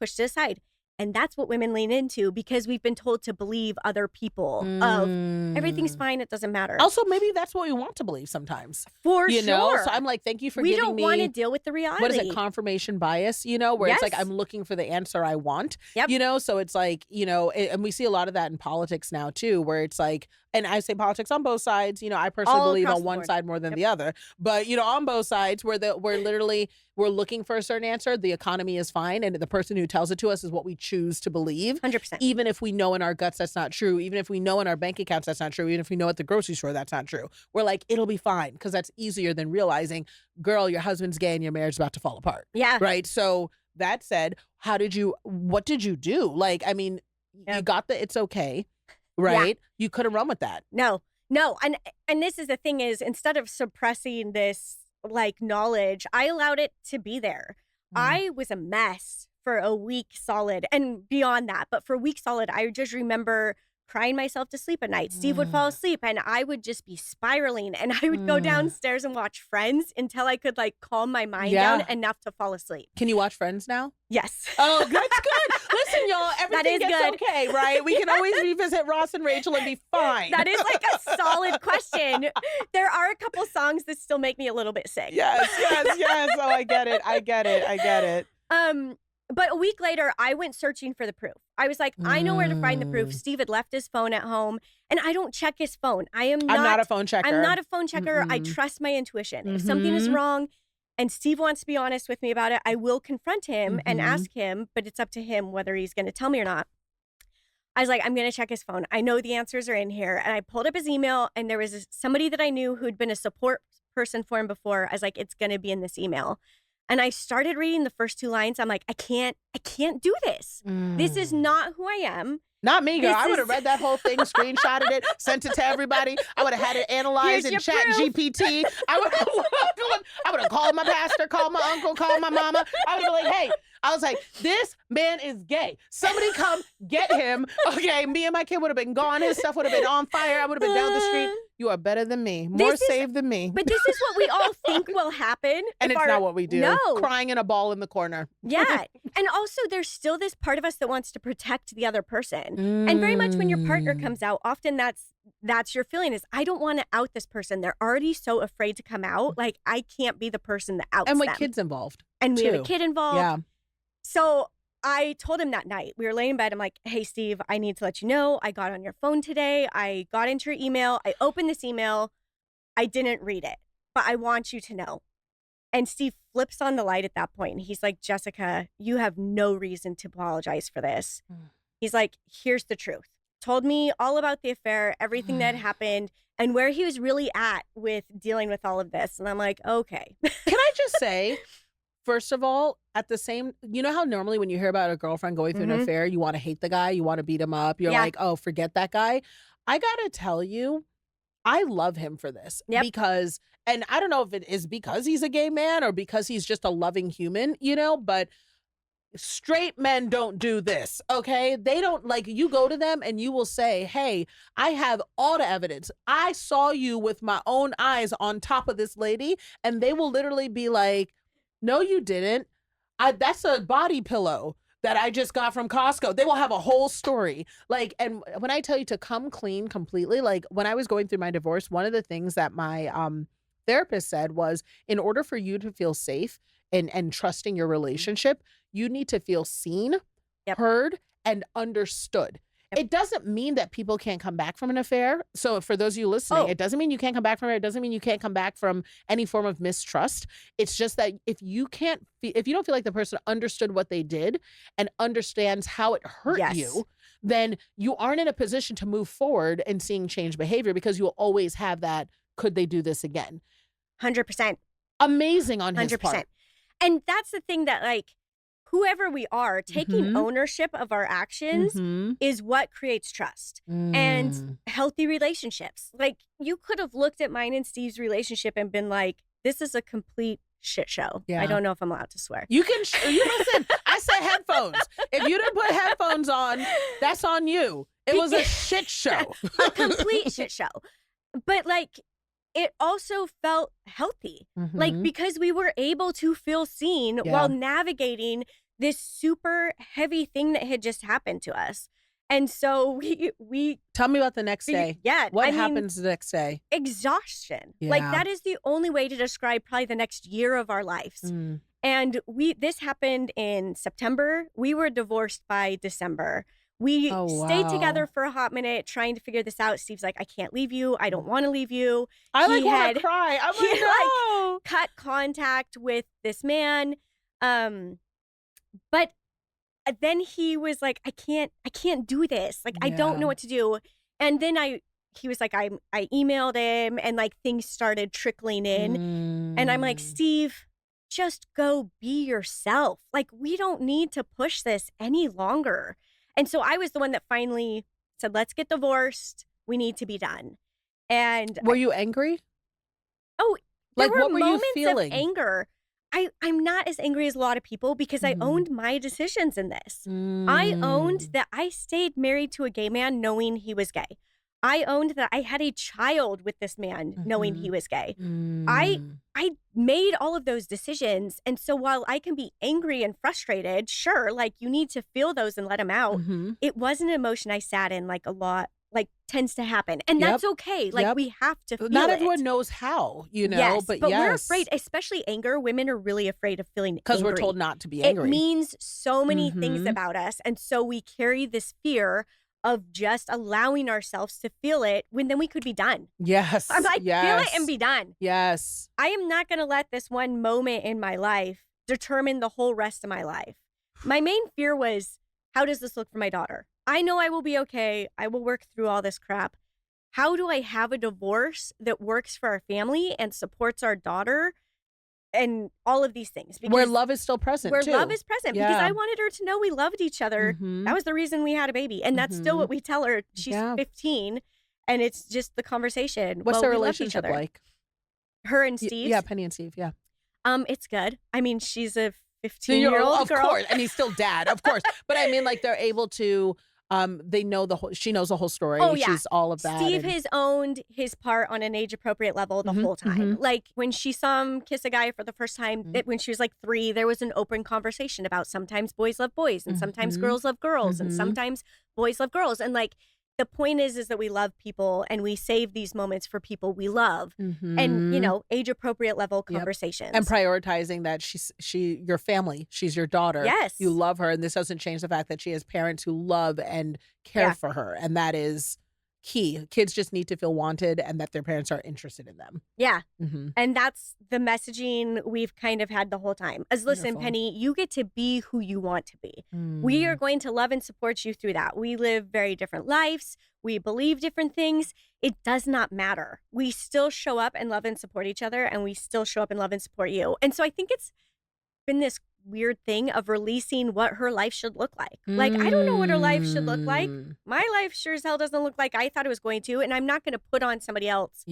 [SPEAKER 2] pushed it aside. And that's what women lean into, because we've been told to believe other people of everything's fine, it doesn't matter.
[SPEAKER 1] Also, maybe that's what we want to believe sometimes.
[SPEAKER 2] For sure.
[SPEAKER 1] So I'm like, thank you for giving me.
[SPEAKER 2] We don't want to deal with the reality.
[SPEAKER 1] What is it? Confirmation bias, where it's like, I'm looking for the answer I want, so it's like, and we see a lot of that in politics now too, where it's like, and I say politics on both sides, I personally believe on one side more than the other, but on both sides where we're looking for a certain answer, the economy is fine, and the person who tells it to us is what we choose to believe.
[SPEAKER 2] 100%.
[SPEAKER 1] Even if we know in our guts that's not true, even if we know in our bank accounts that's not true, even if we know at the grocery store that's not true, we're like, it'll be fine, because that's easier than realizing, girl, your husband's gay and your marriage is about to fall apart.
[SPEAKER 2] Yeah.
[SPEAKER 1] Right? So that said, what did you do? Like, I mean, you got the it's okay, right? Yeah. You couldn't run with that.
[SPEAKER 2] No. And this is the thing is, instead of suppressing this, like, knowledge, I allowed it to be there. I was a mess for a week solid, and beyond that, but for a week solid, I just remember crying myself to sleep at night. Steve would fall asleep and I would just be spiraling, and I would go downstairs and watch Friends until I could, like, calm my mind down enough to fall asleep.
[SPEAKER 1] Can you watch Friends now?
[SPEAKER 2] Yes.
[SPEAKER 1] Oh, that's good. Listen, y'all, everything gets
[SPEAKER 2] good.
[SPEAKER 1] okay, right? We can always revisit Ross and Rachel and be fine.
[SPEAKER 2] That is like a solid question. There are a couple songs that still make me a little bit sick.
[SPEAKER 1] Yes. Oh, I get it.
[SPEAKER 2] But a week later, I went searching for the proof. I was like, I know where to find the proof. Steve had left his phone at home, and I don't check his phone. I'm not
[SPEAKER 1] a phone checker.
[SPEAKER 2] I'm not a phone checker. I trust my intuition. If something is wrong and Steve wants to be honest with me about it, I will confront him and ask him, but it's up to him whether he's going to tell me or not. I was like, I'm going to check his phone. I know the answers are in here. And I pulled up his email, and there was somebody that I knew who'd been a support person for him before. I was like, it's going to be in this email. And I started reading the first 2 lines. I'm like, I can't do this. This is not who I am.
[SPEAKER 1] Not me, girl.
[SPEAKER 2] This
[SPEAKER 1] I would have
[SPEAKER 2] is-
[SPEAKER 1] read that whole thing, screenshotted it, sent it to everybody. I would have had it analyzed
[SPEAKER 2] Here's
[SPEAKER 1] in
[SPEAKER 2] your
[SPEAKER 1] Chat
[SPEAKER 2] proof.
[SPEAKER 1] GPT. I would have called my pastor, called my uncle, called my mama. I would have been like, hey, I was like, this man is gay. Somebody come get him. Okay, me and my kid would have been gone. His stuff would have been on fire. I would have been down the street. You are better than me. More saved than me.
[SPEAKER 2] But this is what we all think will happen.
[SPEAKER 1] And it's not what we do.
[SPEAKER 2] No.
[SPEAKER 1] Crying in a ball in the corner.
[SPEAKER 2] Yeah. And also there's still this part of us that wants to protect the other person. And very much when your partner comes out, often that's your feeling is, I don't want to out this person. They're already so afraid to come out. Like, I can't be the person that outs
[SPEAKER 1] And with
[SPEAKER 2] them.
[SPEAKER 1] kids involved.
[SPEAKER 2] And we
[SPEAKER 1] too.
[SPEAKER 2] have a kid involved.
[SPEAKER 1] Yeah.
[SPEAKER 2] So I told him that night, we were laying in bed. I'm like, hey, Steve, I need to let you know, I got on your phone today. I got into your email. I opened this email. I didn't read it, but I want you to know. And Steve flips on the light at that point, and he's like, Jessica, you have no reason to apologize for this. He's like, here's the truth. Told me all about the affair, everything that happened, and where he was really at with dealing with all of this. And I'm like, okay.
[SPEAKER 1] Can I just say, first of all, at the same, you know how normally when you hear about a girlfriend going through an affair, you want to hate the guy, you want to beat him up. You're like, oh, forget that guy. I got to tell you, I love him for this because, and I don't know if it is because he's a gay man or because he's just a loving human, you know, but straight men don't do this, okay? They don't, like, you go to them and you will say, hey, I have all the evidence. I saw you with my own eyes on top of this lady. And they will literally be like, no, you didn't. That's a body pillow that I just got from Costco. They will have a whole story. Like, and when I tell you to come clean completely, like when I was going through my divorce, one of the things that my therapist said was, in order for you to feel safe and trusting your relationship, you need to feel seen, heard, and understood. It doesn't mean that people can't come back from an affair. So for those of you listening, it doesn't mean you can't come back from it. It doesn't mean you can't come back from any form of mistrust. It's just that if you don't feel like the person understood what they did and understands how it hurt you, then you aren't in a position to move forward and seeing change behavior, because you'll always have that, could they do this again?
[SPEAKER 2] 100%.
[SPEAKER 1] Amazing on his part.
[SPEAKER 2] And that's the thing that, like, whoever we are, taking ownership of our actions is what creates trust and healthy relationships. Like, you could have looked at mine and Steve's relationship and been like, this is a complete shit show.
[SPEAKER 1] Yeah.
[SPEAKER 2] I don't know if I'm allowed to swear.
[SPEAKER 1] You can, you listen, I said headphones. If you didn't put headphones on, that's on you. It was a shit show.
[SPEAKER 2] A complete shit show. But, like, it also felt healthy, like, because we were able to feel seen while navigating this super heavy thing that had just happened to us. And so we
[SPEAKER 1] tell me about the next day.
[SPEAKER 2] Yeah.
[SPEAKER 1] What happens the next day?
[SPEAKER 2] Exhaustion.
[SPEAKER 1] Yeah.
[SPEAKER 2] Like, that is the only way to describe probably the next year of our lives. And this happened in September. We were divorced by December. We stayed together for a hot minute trying to figure this out. Steve's like, I can't leave you. I don't want to leave you.
[SPEAKER 1] I want to cry. I'm like, no.
[SPEAKER 2] Cut contact with this man. But then he was like, I can't do this. Like, I don't know what to do. And then he was like, I emailed him, and like things started trickling in. And I'm like, Steve, just go be yourself. Like, we don't need to push this any longer. And so I was the one that finally said, let's get divorced. We need to be done. And
[SPEAKER 1] were you angry?
[SPEAKER 2] Oh, there were
[SPEAKER 1] what were
[SPEAKER 2] moments
[SPEAKER 1] you feeling?
[SPEAKER 2] of anger. I'm not as angry as a lot of people because I owned my decisions in this. I owned that I stayed married to a gay man knowing he was gay. I owned that I had a child with this man knowing he was gay. I made all of those decisions. And so while I can be angry and frustrated, sure, like, you need to feel those and let them out. It was an emotion I sat in, like, a lot, like, tends to happen. And that's okay. Like, we have to feel
[SPEAKER 1] Not
[SPEAKER 2] it.
[SPEAKER 1] everyone knows how, you know,
[SPEAKER 2] yes,
[SPEAKER 1] but
[SPEAKER 2] we're afraid, especially anger. Women are really afraid of feeling
[SPEAKER 1] because
[SPEAKER 2] angry.
[SPEAKER 1] we're told not to be angry.
[SPEAKER 2] It means so many things about us. And so we carry this fear of just allowing ourselves to feel it when then we could be done.
[SPEAKER 1] Yes.
[SPEAKER 2] I'm like, feel it and be done.
[SPEAKER 1] Yes.
[SPEAKER 2] I am not going to let this one moment in my life determine the whole rest of my life. My main fear was, how does this look for my daughter? I know I will be okay. I will work through all this crap. How do I have a divorce that works for our family and supports our daughter and all of these things.
[SPEAKER 1] Where love is still present,
[SPEAKER 2] where
[SPEAKER 1] too.
[SPEAKER 2] love is present. Because
[SPEAKER 1] Yeah.
[SPEAKER 2] I wanted her to know we loved each other.
[SPEAKER 1] Mhm.
[SPEAKER 2] That was the reason we had a baby. And that's still what we tell her. She's
[SPEAKER 1] Yeah.
[SPEAKER 2] 15, and it's just the conversation.
[SPEAKER 1] What's
[SPEAKER 2] well,
[SPEAKER 1] their
[SPEAKER 2] we loved each
[SPEAKER 1] relationship
[SPEAKER 2] other.
[SPEAKER 1] like?
[SPEAKER 2] Her and Steve?
[SPEAKER 1] Yeah, Penny and Steve, yeah.
[SPEAKER 2] It's good. I mean, she's a
[SPEAKER 1] So
[SPEAKER 2] 15-year-old girl.
[SPEAKER 1] Of course, and he's still dad, of course. But I mean, like, they're able to, they know she knows the whole story.
[SPEAKER 2] Oh, yeah.
[SPEAKER 1] She's all of that.
[SPEAKER 2] Steve has owned his part on an age-appropriate level the whole time. Like, when she saw him kiss a guy for the first time, when she was like 3, there was an open conversation about sometimes boys love boys, and sometimes girls love girls, and sometimes boys love girls. And, like, the point is that we love people, and we save these moments for people we love, and, you know, age-appropriate level conversations.
[SPEAKER 1] And prioritizing that she your family, she's your daughter.
[SPEAKER 2] Yes.
[SPEAKER 1] You love her, and this doesn't change the fact that she has parents who love and care for her, and that is key. Kids just need to feel wanted and that their parents are interested in them.
[SPEAKER 2] Yeah. And that's the messaging we've kind of had the whole time. As listen,
[SPEAKER 1] Wonderful.
[SPEAKER 2] Penny, you get to be who you want to be. We are going to love and support you through that. We live very different lives. We believe different things. It does not matter. We still show up and love and support each other, and we still show up and love and support you. And so I think it's been this weird thing of releasing what her life should look like. Like, I don't know what her life should look like. My life sure as hell doesn't look like I thought it was going to, and I'm not going to put on somebody else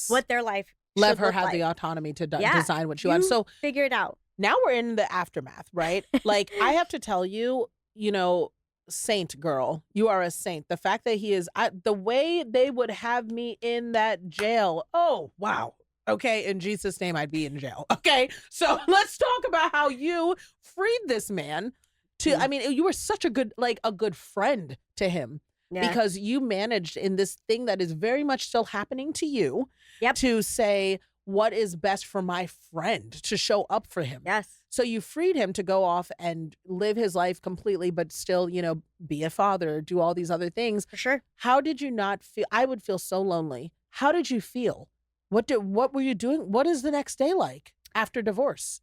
[SPEAKER 2] what their life
[SPEAKER 1] Let
[SPEAKER 2] should
[SPEAKER 1] her
[SPEAKER 2] look
[SPEAKER 1] have
[SPEAKER 2] like.
[SPEAKER 1] the autonomy to design what she wants.
[SPEAKER 2] You
[SPEAKER 1] So
[SPEAKER 2] figure it out.
[SPEAKER 1] now we're in the aftermath, right? Like, I have to tell you, you know, saint girl, you are a saint. The fact that he is, the way they would have me in that jail. Oh, wow. Okay, in Jesus' name, I'd be in jail. Okay, so let's talk about how you freed this man to, I mean, you were such a good friend to him because you managed in this thing that is very much still happening to you to say, what is best for my friend, to show up for him.
[SPEAKER 2] Yes.
[SPEAKER 1] So you freed him to go off and live his life completely, but still, you know, be a father, do all these other things.
[SPEAKER 2] For sure.
[SPEAKER 1] How did you not feel? I would feel so lonely. How did you feel? What were you doing? What is the next day like after divorce?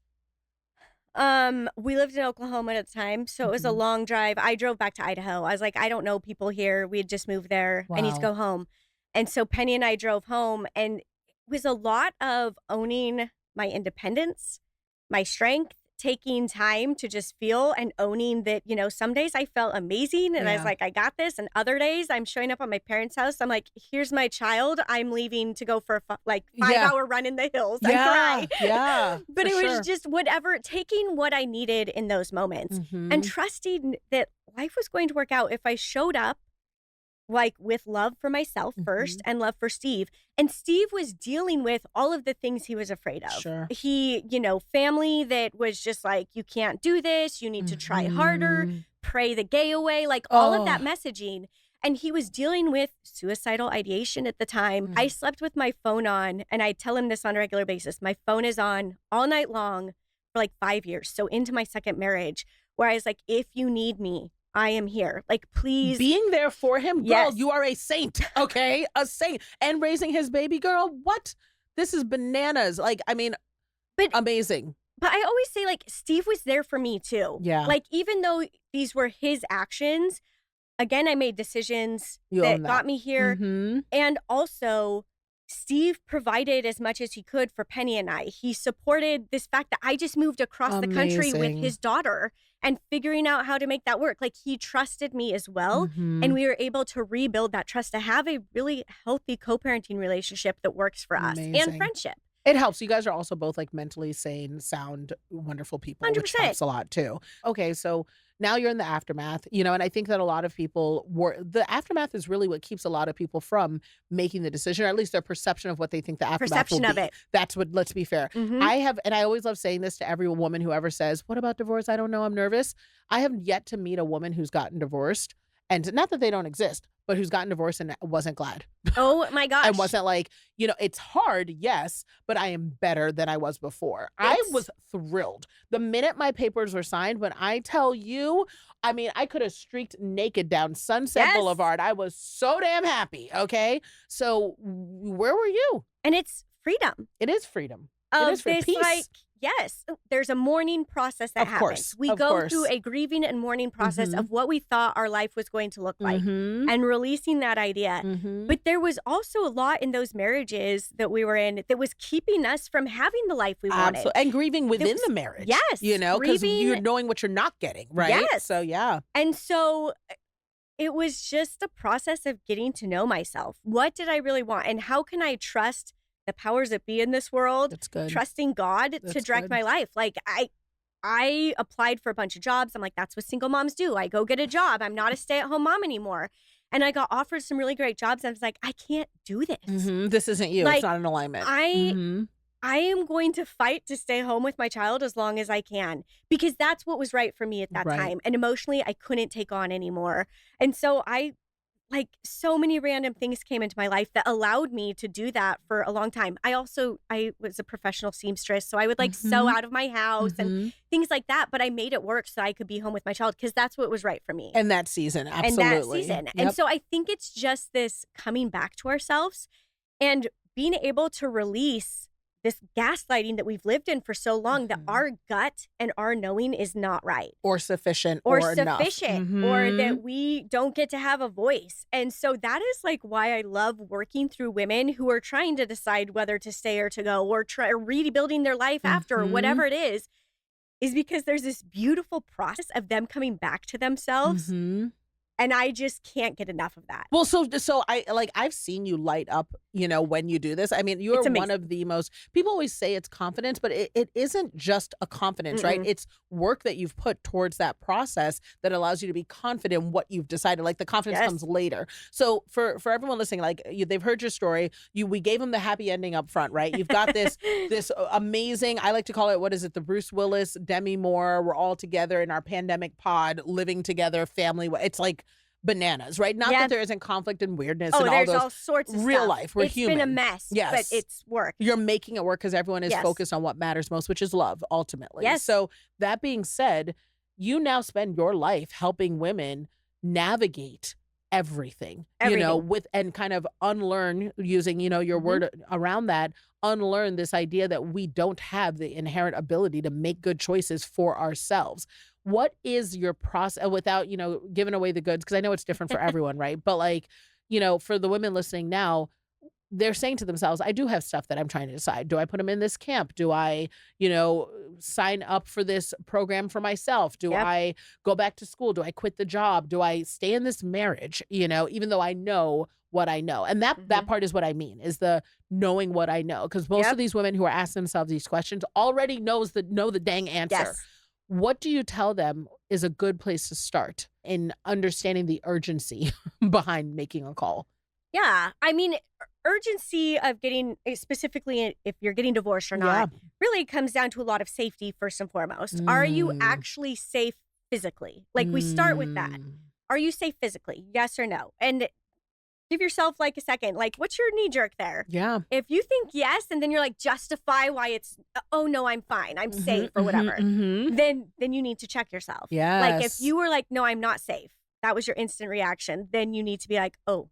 [SPEAKER 2] We lived in Oklahoma at the time, so it was a long drive. I drove back to Idaho. I was like, I don't know people here. We had just moved there. I need to go home. And so Penny and I drove home, and it was a lot of owning my independence, my strength, taking time to just feel and owning that, you know, some days I felt amazing and I was like, I got this. And other days I'm showing up at my parents' house. I'm like, here's my child. I'm leaving to go for a 5-hour run in the hills. I cry.
[SPEAKER 1] Yeah.
[SPEAKER 2] But it was just whatever, taking what I needed in those moments and trusting that life was going to work out if I showed up like with love for myself first and love for Steve. And Steve was dealing with all of the things he was afraid of.
[SPEAKER 1] Sure.
[SPEAKER 2] He, you know, family that was just like, you can't do this. You need to try harder, pray the gay away, like all of that messaging. And he was dealing with suicidal ideation at the time. I slept with my phone on, and I tell him this on a regular basis. My phone is on all night long for like 5 years. So into my second marriage, where I was like, if you need me, I am here. Like, please.
[SPEAKER 1] Being there for him, girl,
[SPEAKER 2] Yes.
[SPEAKER 1] you are a saint, okay? A saint. And raising his baby girl, what? This is bananas. Like, I mean, amazing.
[SPEAKER 2] But I always say, like, Steve was there for me, too.
[SPEAKER 1] Yeah.
[SPEAKER 2] Like, even though these were his actions, again, I made decisions that got me here. And also, Steve provided as much as he could for Penny and I. He supported this fact that I just moved across the country with his daughter and figuring out how to make that work. Like, he trusted me as well. And we were able to rebuild that trust to have a really healthy co-parenting relationship that works for us and friendship.
[SPEAKER 1] It helps. You guys are also both like mentally sane, sound, wonderful people,
[SPEAKER 2] 100%.
[SPEAKER 1] which helps a lot too. Okay, so now you're in the aftermath, you know, and I think that a lot of people the aftermath is really what keeps a lot of people from making the decision, or at least their perception of what they think the aftermath will be. That's what, let's be fair. I always love saying this to every woman who ever says, what about divorce? I don't know, I'm nervous. I have yet to meet a woman who's gotten divorced, and not that they don't exist, but who's gotten divorced and wasn't glad.
[SPEAKER 2] Oh my gosh.
[SPEAKER 1] I wasn't like, you know, it's hard, yes, but I am better than I was before. I was thrilled. The minute my papers were signed, when I tell you, I mean, I could have streaked naked down Sunset Boulevard. I was so damn happy, okay? So where were you?
[SPEAKER 2] And it's freedom.
[SPEAKER 1] It is freedom.
[SPEAKER 2] Of
[SPEAKER 1] it is for
[SPEAKER 2] this,
[SPEAKER 1] peace.
[SPEAKER 2] like, yes, there's a mourning process that
[SPEAKER 1] Of
[SPEAKER 2] happens.
[SPEAKER 1] course.
[SPEAKER 2] We
[SPEAKER 1] Of
[SPEAKER 2] go through
[SPEAKER 1] course.
[SPEAKER 2] a grieving and mourning process
[SPEAKER 1] Mhm.
[SPEAKER 2] of what we thought our life was going to look like
[SPEAKER 1] Mhm.
[SPEAKER 2] and releasing that idea.
[SPEAKER 1] Mhm.
[SPEAKER 2] But there was also a lot in those marriages that we were in that was keeping us from having the life we wanted.
[SPEAKER 1] Absolutely. And grieving
[SPEAKER 2] That
[SPEAKER 1] within
[SPEAKER 2] was,
[SPEAKER 1] the marriage, you
[SPEAKER 2] yes,
[SPEAKER 1] know, because you're
[SPEAKER 2] grieving.
[SPEAKER 1] knowing what you're not getting, right?
[SPEAKER 2] Yes.
[SPEAKER 1] So, yeah,
[SPEAKER 2] And so it was just a process of getting to know myself. What did I really want? And how can I trust the powers that be in this world,
[SPEAKER 1] that's good.
[SPEAKER 2] trusting God to
[SPEAKER 1] That's
[SPEAKER 2] direct
[SPEAKER 1] good.
[SPEAKER 2] my life? Like I applied for a bunch of jobs. I'm like, that's what single moms do. I go get a job. I'm not a stay-at-home mom anymore. And I got offered some really great jobs. I was like, I can't do this.
[SPEAKER 1] This isn't you. It's
[SPEAKER 2] Like
[SPEAKER 1] not an alignment.
[SPEAKER 2] I I am going to fight to stay home with my child as long as I can because that's what was right for me at that
[SPEAKER 1] Right.
[SPEAKER 2] time. And emotionally, I couldn't take on anymore. And so so many random things came into my life that allowed me to do that for a long time. I was a professional seamstress, so I would like sew
[SPEAKER 1] Mhm.
[SPEAKER 2] out of my house and
[SPEAKER 1] Mhm.
[SPEAKER 2] things like that. But I made it work so I could be home with my child because that's what was right for me
[SPEAKER 1] And that season,
[SPEAKER 2] and that
[SPEAKER 1] absolutely.
[SPEAKER 2] season. And
[SPEAKER 1] Yep.
[SPEAKER 2] so I think it's just this coming back to ourselves and being able to release this gaslighting that we've lived in for so long that
[SPEAKER 1] Mhm.
[SPEAKER 2] our gut and our knowing is not right
[SPEAKER 1] Or sufficient
[SPEAKER 2] or
[SPEAKER 1] or enough.
[SPEAKER 2] sufficient or
[SPEAKER 1] Mhm.
[SPEAKER 2] that we don't get to have a voice. And so that is like why I love working through women who are trying to decide whether to stay or to go or try rebuilding their life after or
[SPEAKER 1] Mhm.
[SPEAKER 2] whatever it is because there's this beautiful process of them coming back to themselves.
[SPEAKER 1] Mhm.
[SPEAKER 2] And I just can't get enough of that.
[SPEAKER 1] Well, so I've seen you light up, you know, when you do this. I mean, you're
[SPEAKER 2] It's
[SPEAKER 1] one
[SPEAKER 2] amazing.
[SPEAKER 1] of the most people always say it's confidence, but it isn't just a confidence, right?
[SPEAKER 2] Mm-mm.
[SPEAKER 1] It's work that you've put towards that process that allows you to be confident in what you've decided. Like the confidence
[SPEAKER 2] Yes.
[SPEAKER 1] comes later. So for everyone listening, like they've heard your story. We gave them the happy ending up front, right? You've got this amazing, I like to call it, what is it? The Bruce Willis, Demi Moore. We're all together in our pandemic pod, living together, family. It's like bananas, right? Not
[SPEAKER 2] Yeah.
[SPEAKER 1] that there isn't conflict and weirdness
[SPEAKER 2] Oh,
[SPEAKER 1] and all
[SPEAKER 2] there's
[SPEAKER 1] those
[SPEAKER 2] all sorts of
[SPEAKER 1] real
[SPEAKER 2] stuff.
[SPEAKER 1] life. We're
[SPEAKER 2] It's
[SPEAKER 1] human.
[SPEAKER 2] been a mess, but
[SPEAKER 1] Yes.
[SPEAKER 2] it's work.
[SPEAKER 1] You're making it work because everyone is
[SPEAKER 2] Yes.
[SPEAKER 1] focused on what matters most, which is love, ultimately.
[SPEAKER 2] Yes.
[SPEAKER 1] So that being said, you now spend your life helping women navigate everything, you know,
[SPEAKER 2] Everything.
[SPEAKER 1] with and kind of unlearn using, you know, your
[SPEAKER 2] Mhm.
[SPEAKER 1] word around that, unlearn this idea that we don't have the inherent ability to make good choices for ourselves. What is your process without, you know, giving away the goods? Because I know it's different for everyone, right? But like, you know, for the women listening now, they're saying to themselves, I do have stuff that I'm trying to decide. Do I put them in this camp? Do I, you know, sign up for this program for myself? Do
[SPEAKER 2] Yep.
[SPEAKER 1] I go back to school? Do I quit the job? Do I stay in this marriage? You know, even though I know what I know. And that
[SPEAKER 2] Mhm.
[SPEAKER 1] part is what I mean, is the knowing what I know. Because most of
[SPEAKER 2] Yep.
[SPEAKER 1] these women who are asking themselves these questions already know the dang answer.
[SPEAKER 2] Yes.
[SPEAKER 1] What do you tell them is a good place to start in understanding the urgency behind making a call?
[SPEAKER 2] Yeah. I mean, urgency of getting specifically if you're getting divorced or not really comes down to a lot of safety first and foremost. Are you
[SPEAKER 1] Mm.
[SPEAKER 2] actually safe physically? Like we start with that.
[SPEAKER 1] Mm.
[SPEAKER 2] Are you safe physically? Yes or no? And give yourself like a second. Like what's your knee jerk there?
[SPEAKER 1] Yeah.
[SPEAKER 2] If you think yes, and then you're like justify why it's oh no, I'm fine, I'm safe or whatever, then you need to check yourself. Like if
[SPEAKER 1] Yes.
[SPEAKER 2] you were like, no, I'm not safe, that was your instant reaction, then you need to be like, oh,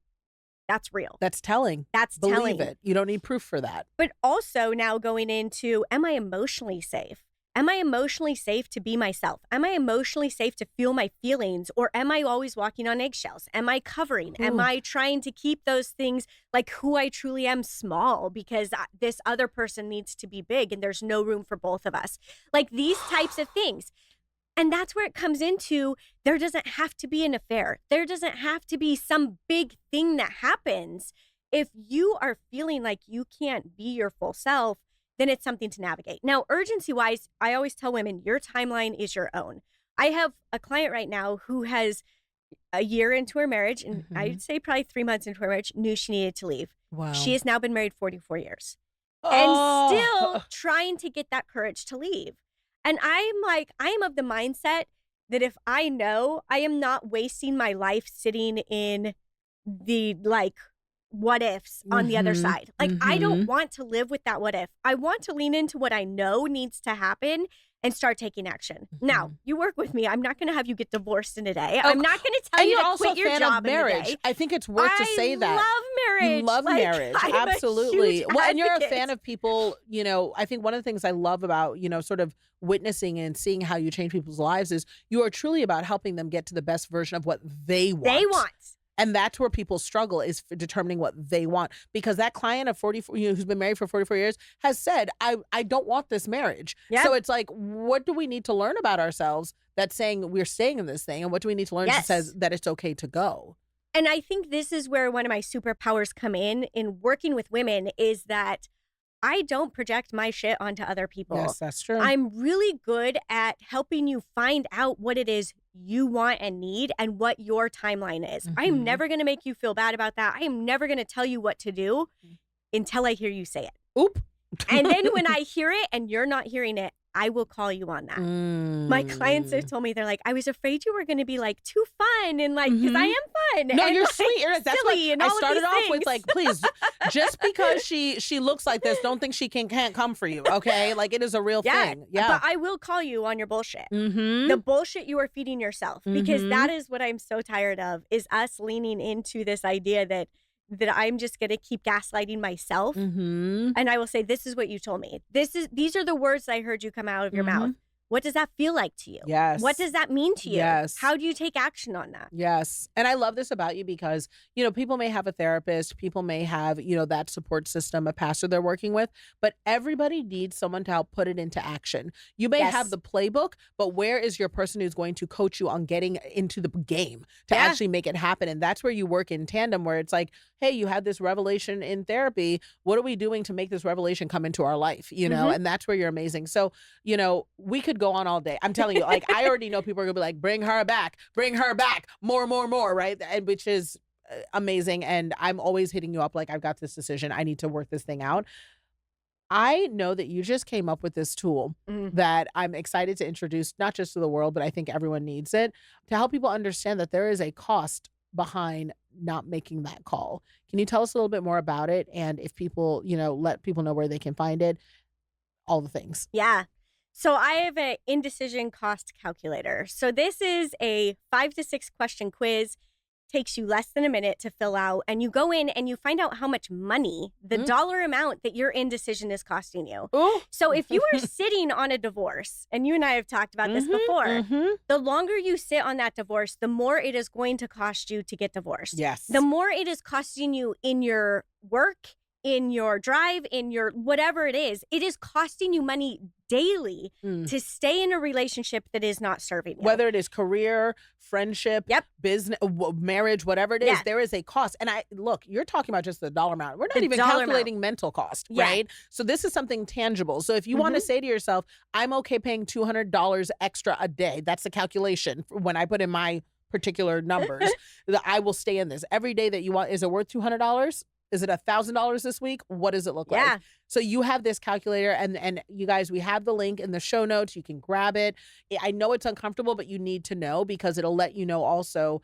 [SPEAKER 2] that's real.
[SPEAKER 1] That's telling.
[SPEAKER 2] That's
[SPEAKER 1] Believe
[SPEAKER 2] telling.
[SPEAKER 1] it. You don't need proof for that.
[SPEAKER 2] But also now going into, am I emotionally safe? Am I emotionally safe to be myself? Am I emotionally safe to feel my feelings? Or am I always walking on eggshells? Am I covering? Am
[SPEAKER 1] Ooh.
[SPEAKER 2] I trying to keep those things like who I truly am small because this other person needs to be big and there's no room for both of us? Like these types of things. And that's where it comes into there doesn't have to be an affair. There doesn't have to be some big thing that happens. If you are feeling like you can't be your full self, then it's something to navigate. Now, urgency wise, I always tell women your timeline is your own. I have a client right now who has a year into her marriage, and I'd say probably 3 months into her marriage, knew she needed to leave.
[SPEAKER 1] Wow.
[SPEAKER 2] She has now been married 44 years and still
[SPEAKER 1] Oh.
[SPEAKER 2] trying to get that courage to leave. And I'm like, I am of the mindset that if I know I am not wasting my life sitting in the like what ifs on the other side. Like I don't want to live with that what if. I want to lean into what I know needs to happen and start taking action.
[SPEAKER 1] Mm-hmm.
[SPEAKER 2] Now, you work with me. I'm not going to have you get divorced in a day. I'm not going to tell
[SPEAKER 1] and
[SPEAKER 2] you
[SPEAKER 1] you're
[SPEAKER 2] to
[SPEAKER 1] also
[SPEAKER 2] quit your
[SPEAKER 1] a fan
[SPEAKER 2] job
[SPEAKER 1] of marriage.
[SPEAKER 2] in a day.
[SPEAKER 1] I think it's worth to say that.
[SPEAKER 2] I love marriage.
[SPEAKER 1] You love marriage.
[SPEAKER 2] I'm a
[SPEAKER 1] Absolutely.
[SPEAKER 2] huge
[SPEAKER 1] Well, and you're a
[SPEAKER 2] advocate.
[SPEAKER 1] fan of people, I think one of the things I love about, sort of witnessing and seeing how you change people's lives is you are truly about helping them get to the best version of what they want.
[SPEAKER 2] They want.
[SPEAKER 1] And that's where people struggle, is for determining what they want. Because that client of 44, who's been married for 44 years has said, I don't want this marriage.
[SPEAKER 2] Yeah.
[SPEAKER 1] So it's like, what do we need to learn about ourselves that's saying we're staying in this thing? And what do we need to learn that says that it's okay to go?
[SPEAKER 2] And I think this is where one of my superpowers come in working with women, is that I don't project my shit onto other people.
[SPEAKER 1] Yes, that's true.
[SPEAKER 2] I'm really good at helping you find out what it is you want and need and what your timeline is.
[SPEAKER 1] Mm-hmm.
[SPEAKER 2] I'm never going to make you feel bad about that. I am never going to tell you what to do until I hear you say it.
[SPEAKER 1] Oop.
[SPEAKER 2] And then when I hear it and you're not hearing it, I will call you on that. My clients have told me, they're like, I was afraid you were going to be like too fun and like, because I am fun.
[SPEAKER 1] No,
[SPEAKER 2] and
[SPEAKER 1] you're
[SPEAKER 2] like,
[SPEAKER 1] sweet. That's why
[SPEAKER 2] and
[SPEAKER 1] I
[SPEAKER 2] all of
[SPEAKER 1] started
[SPEAKER 2] these
[SPEAKER 1] off with
[SPEAKER 2] things.
[SPEAKER 1] like, please, just because she looks like this, don't think she can't come for you. Okay, like it is a real thing. Yeah,
[SPEAKER 2] but I will call you on your bullshit.
[SPEAKER 1] Mm-hmm.
[SPEAKER 2] The bullshit you are feeding yourself, because
[SPEAKER 1] Mm-hmm.
[SPEAKER 2] that is what I'm so tired of, is us leaning into this idea that I'm just going to keep gaslighting myself.
[SPEAKER 1] Mm-hmm.
[SPEAKER 2] And I will say, this is what you told me. These are the words I heard you come out of your mouth. What does that feel like to you?
[SPEAKER 1] Yes.
[SPEAKER 2] What does that mean to you?
[SPEAKER 1] Yes.
[SPEAKER 2] How do you take action on that?
[SPEAKER 1] Yes. And I love this about you because, people may have a therapist, people may have, that support system, a pastor they're working with, but everybody needs someone to help put it into action. You may have the playbook, but where is your person who's going to coach you on getting into the game to actually make it happen? And that's where you work in tandem, where it's like, hey, you had this revelation in therapy. What are we doing to make this revelation come into our life? And that's where you're amazing. So, we could go on all day. I'm telling you, like, I already know people are gonna be like, bring her back, more, right? And which is amazing. And I'm always hitting you up like, I've got this decision. I need to work this thing out. I know that you just came up with this tool that I'm excited to introduce, not just to the world, but I think everyone needs it, to help people understand that there is a cost behind not making that call. Can you tell us a little bit more about it? And if people, let people know where they can find it, all the things.
[SPEAKER 2] Yeah. So I have an indecision cost calculator. So this is a 5 to 6 question quiz. Takes you less than a minute to fill out, and you go in and you find out how much money, the dollar amount that your indecision is costing you.
[SPEAKER 1] Ooh.
[SPEAKER 2] So if you are sitting on a divorce, and you and I have talked about this before, the longer you sit on that divorce, the more it is going to cost you to get divorced.
[SPEAKER 1] Yes.
[SPEAKER 2] The more it is costing you in your work, in your drive, in your whatever it is costing you money daily to stay in a relationship that is not serving you.
[SPEAKER 1] Whether it is career, friendship, business, marriage, whatever it is, there is a cost. And look, you're talking about just the dollar amount. We're not even calculating mental cost, right? So this is something tangible. So if you want to say to yourself, I'm okay paying $200 extra a day, that's the calculation when I put in my particular numbers, that I will stay in this. Every day that you want, is it worth $200? Is it $1,000 this week? What does it look like? So you have this calculator, and you guys, we have the link in the show notes. You can grab it. I know it's uncomfortable, but you need to know, because it'll let you know also,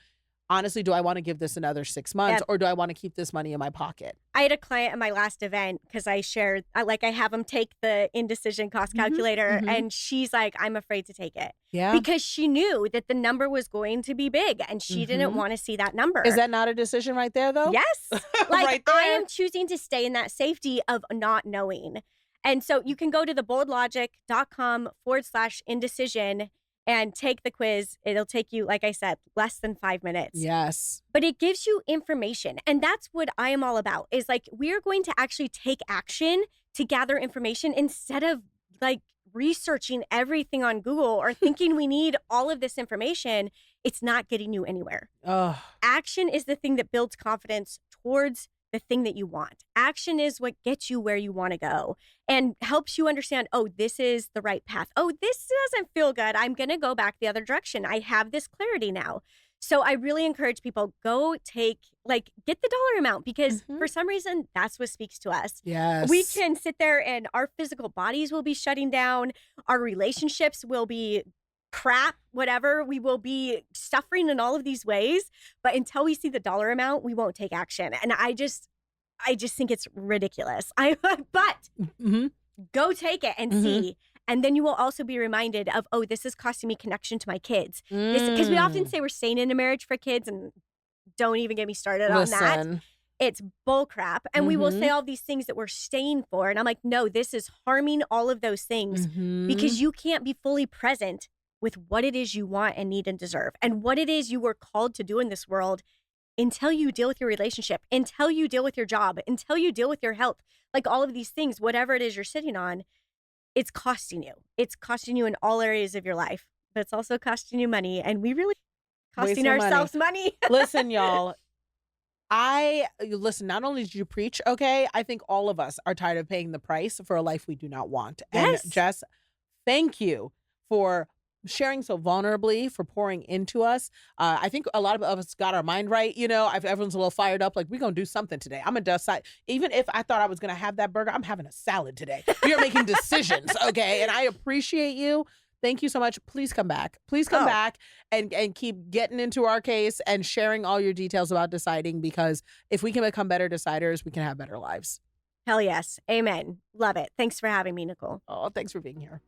[SPEAKER 1] honestly, do I want to give this another 6 months or do I want to keep this money in my pocket?
[SPEAKER 2] I had a client at my last event, because I have them take the indecision cost calculator, and she's like, I'm afraid to take it. Yeah. Because she knew that the number was going to be big, and she didn't want to see that number.
[SPEAKER 1] Is that not a decision right there, though?
[SPEAKER 2] Yes. Like,
[SPEAKER 1] right there.
[SPEAKER 2] I am choosing to stay in that safety of not knowing. And so you can go to theboldlogic.com/indecision and take the quiz. It'll take you, like I said, less than 5 minutes.
[SPEAKER 1] Yes.
[SPEAKER 2] But it gives you information. And that's what I am all about, is like, we're going to actually take action to gather information instead of like researching everything on Google or thinking we need all of this information. It's not getting you anywhere. Action is the thing that builds confidence towards the thing that you want. Action is what gets you where you want to go and helps you understand, oh, this is the right path. Oh, this doesn't feel good. I'm going to go back the other direction. I have this clarity now. So I really encourage people, get the dollar amount, because for some reason, that's what speaks to us.
[SPEAKER 1] Yes.
[SPEAKER 2] We can sit there and our physical bodies will be shutting down. Our relationships will be crap, whatever. We will be suffering in all of these ways. But until we see the dollar amount, we won't take action. And I just think it's ridiculous. But go take it and see. And then you will also be reminded of, oh, this is costing me connection to my kids. Because we often say we're staying in a marriage for kids, and don't even get me started on that.
[SPEAKER 1] Listen.
[SPEAKER 2] It's bull crap. And we will say all these things that we're staying for. And I'm like, no, this is harming all of those things because you can't be fully present with what it is you want and need and deserve and what it is you were called to do in this world until you deal with your relationship, until you deal with your job, until you deal with your health. Like all of these things, whatever it is you're sitting on, it's costing you. It's costing you in all areas of your life, but it's also costing you money. And we really costing ourselves money.
[SPEAKER 1] Listen, y'all. Listen, not only did you preach, okay, I think all of us are tired of paying the price for a life we do not want.
[SPEAKER 2] Yes.
[SPEAKER 1] And Jess, thank you for sharing so vulnerably, for pouring into us. I think a lot of us got our mind right. You know, everyone's a little fired up. Like, we're going to do something today. I'm going to decide. Even if I thought I was going to have that burger, I'm having a salad today. We are making decisions, okay? And I appreciate you. Thank you so much. Please come back. Please come back and keep getting into our case and sharing all your details about deciding, because if we can become better deciders, we can have better lives.
[SPEAKER 2] Hell yes. Amen. Love it. Thanks for having me, Nicole.
[SPEAKER 1] Oh, thanks for being here.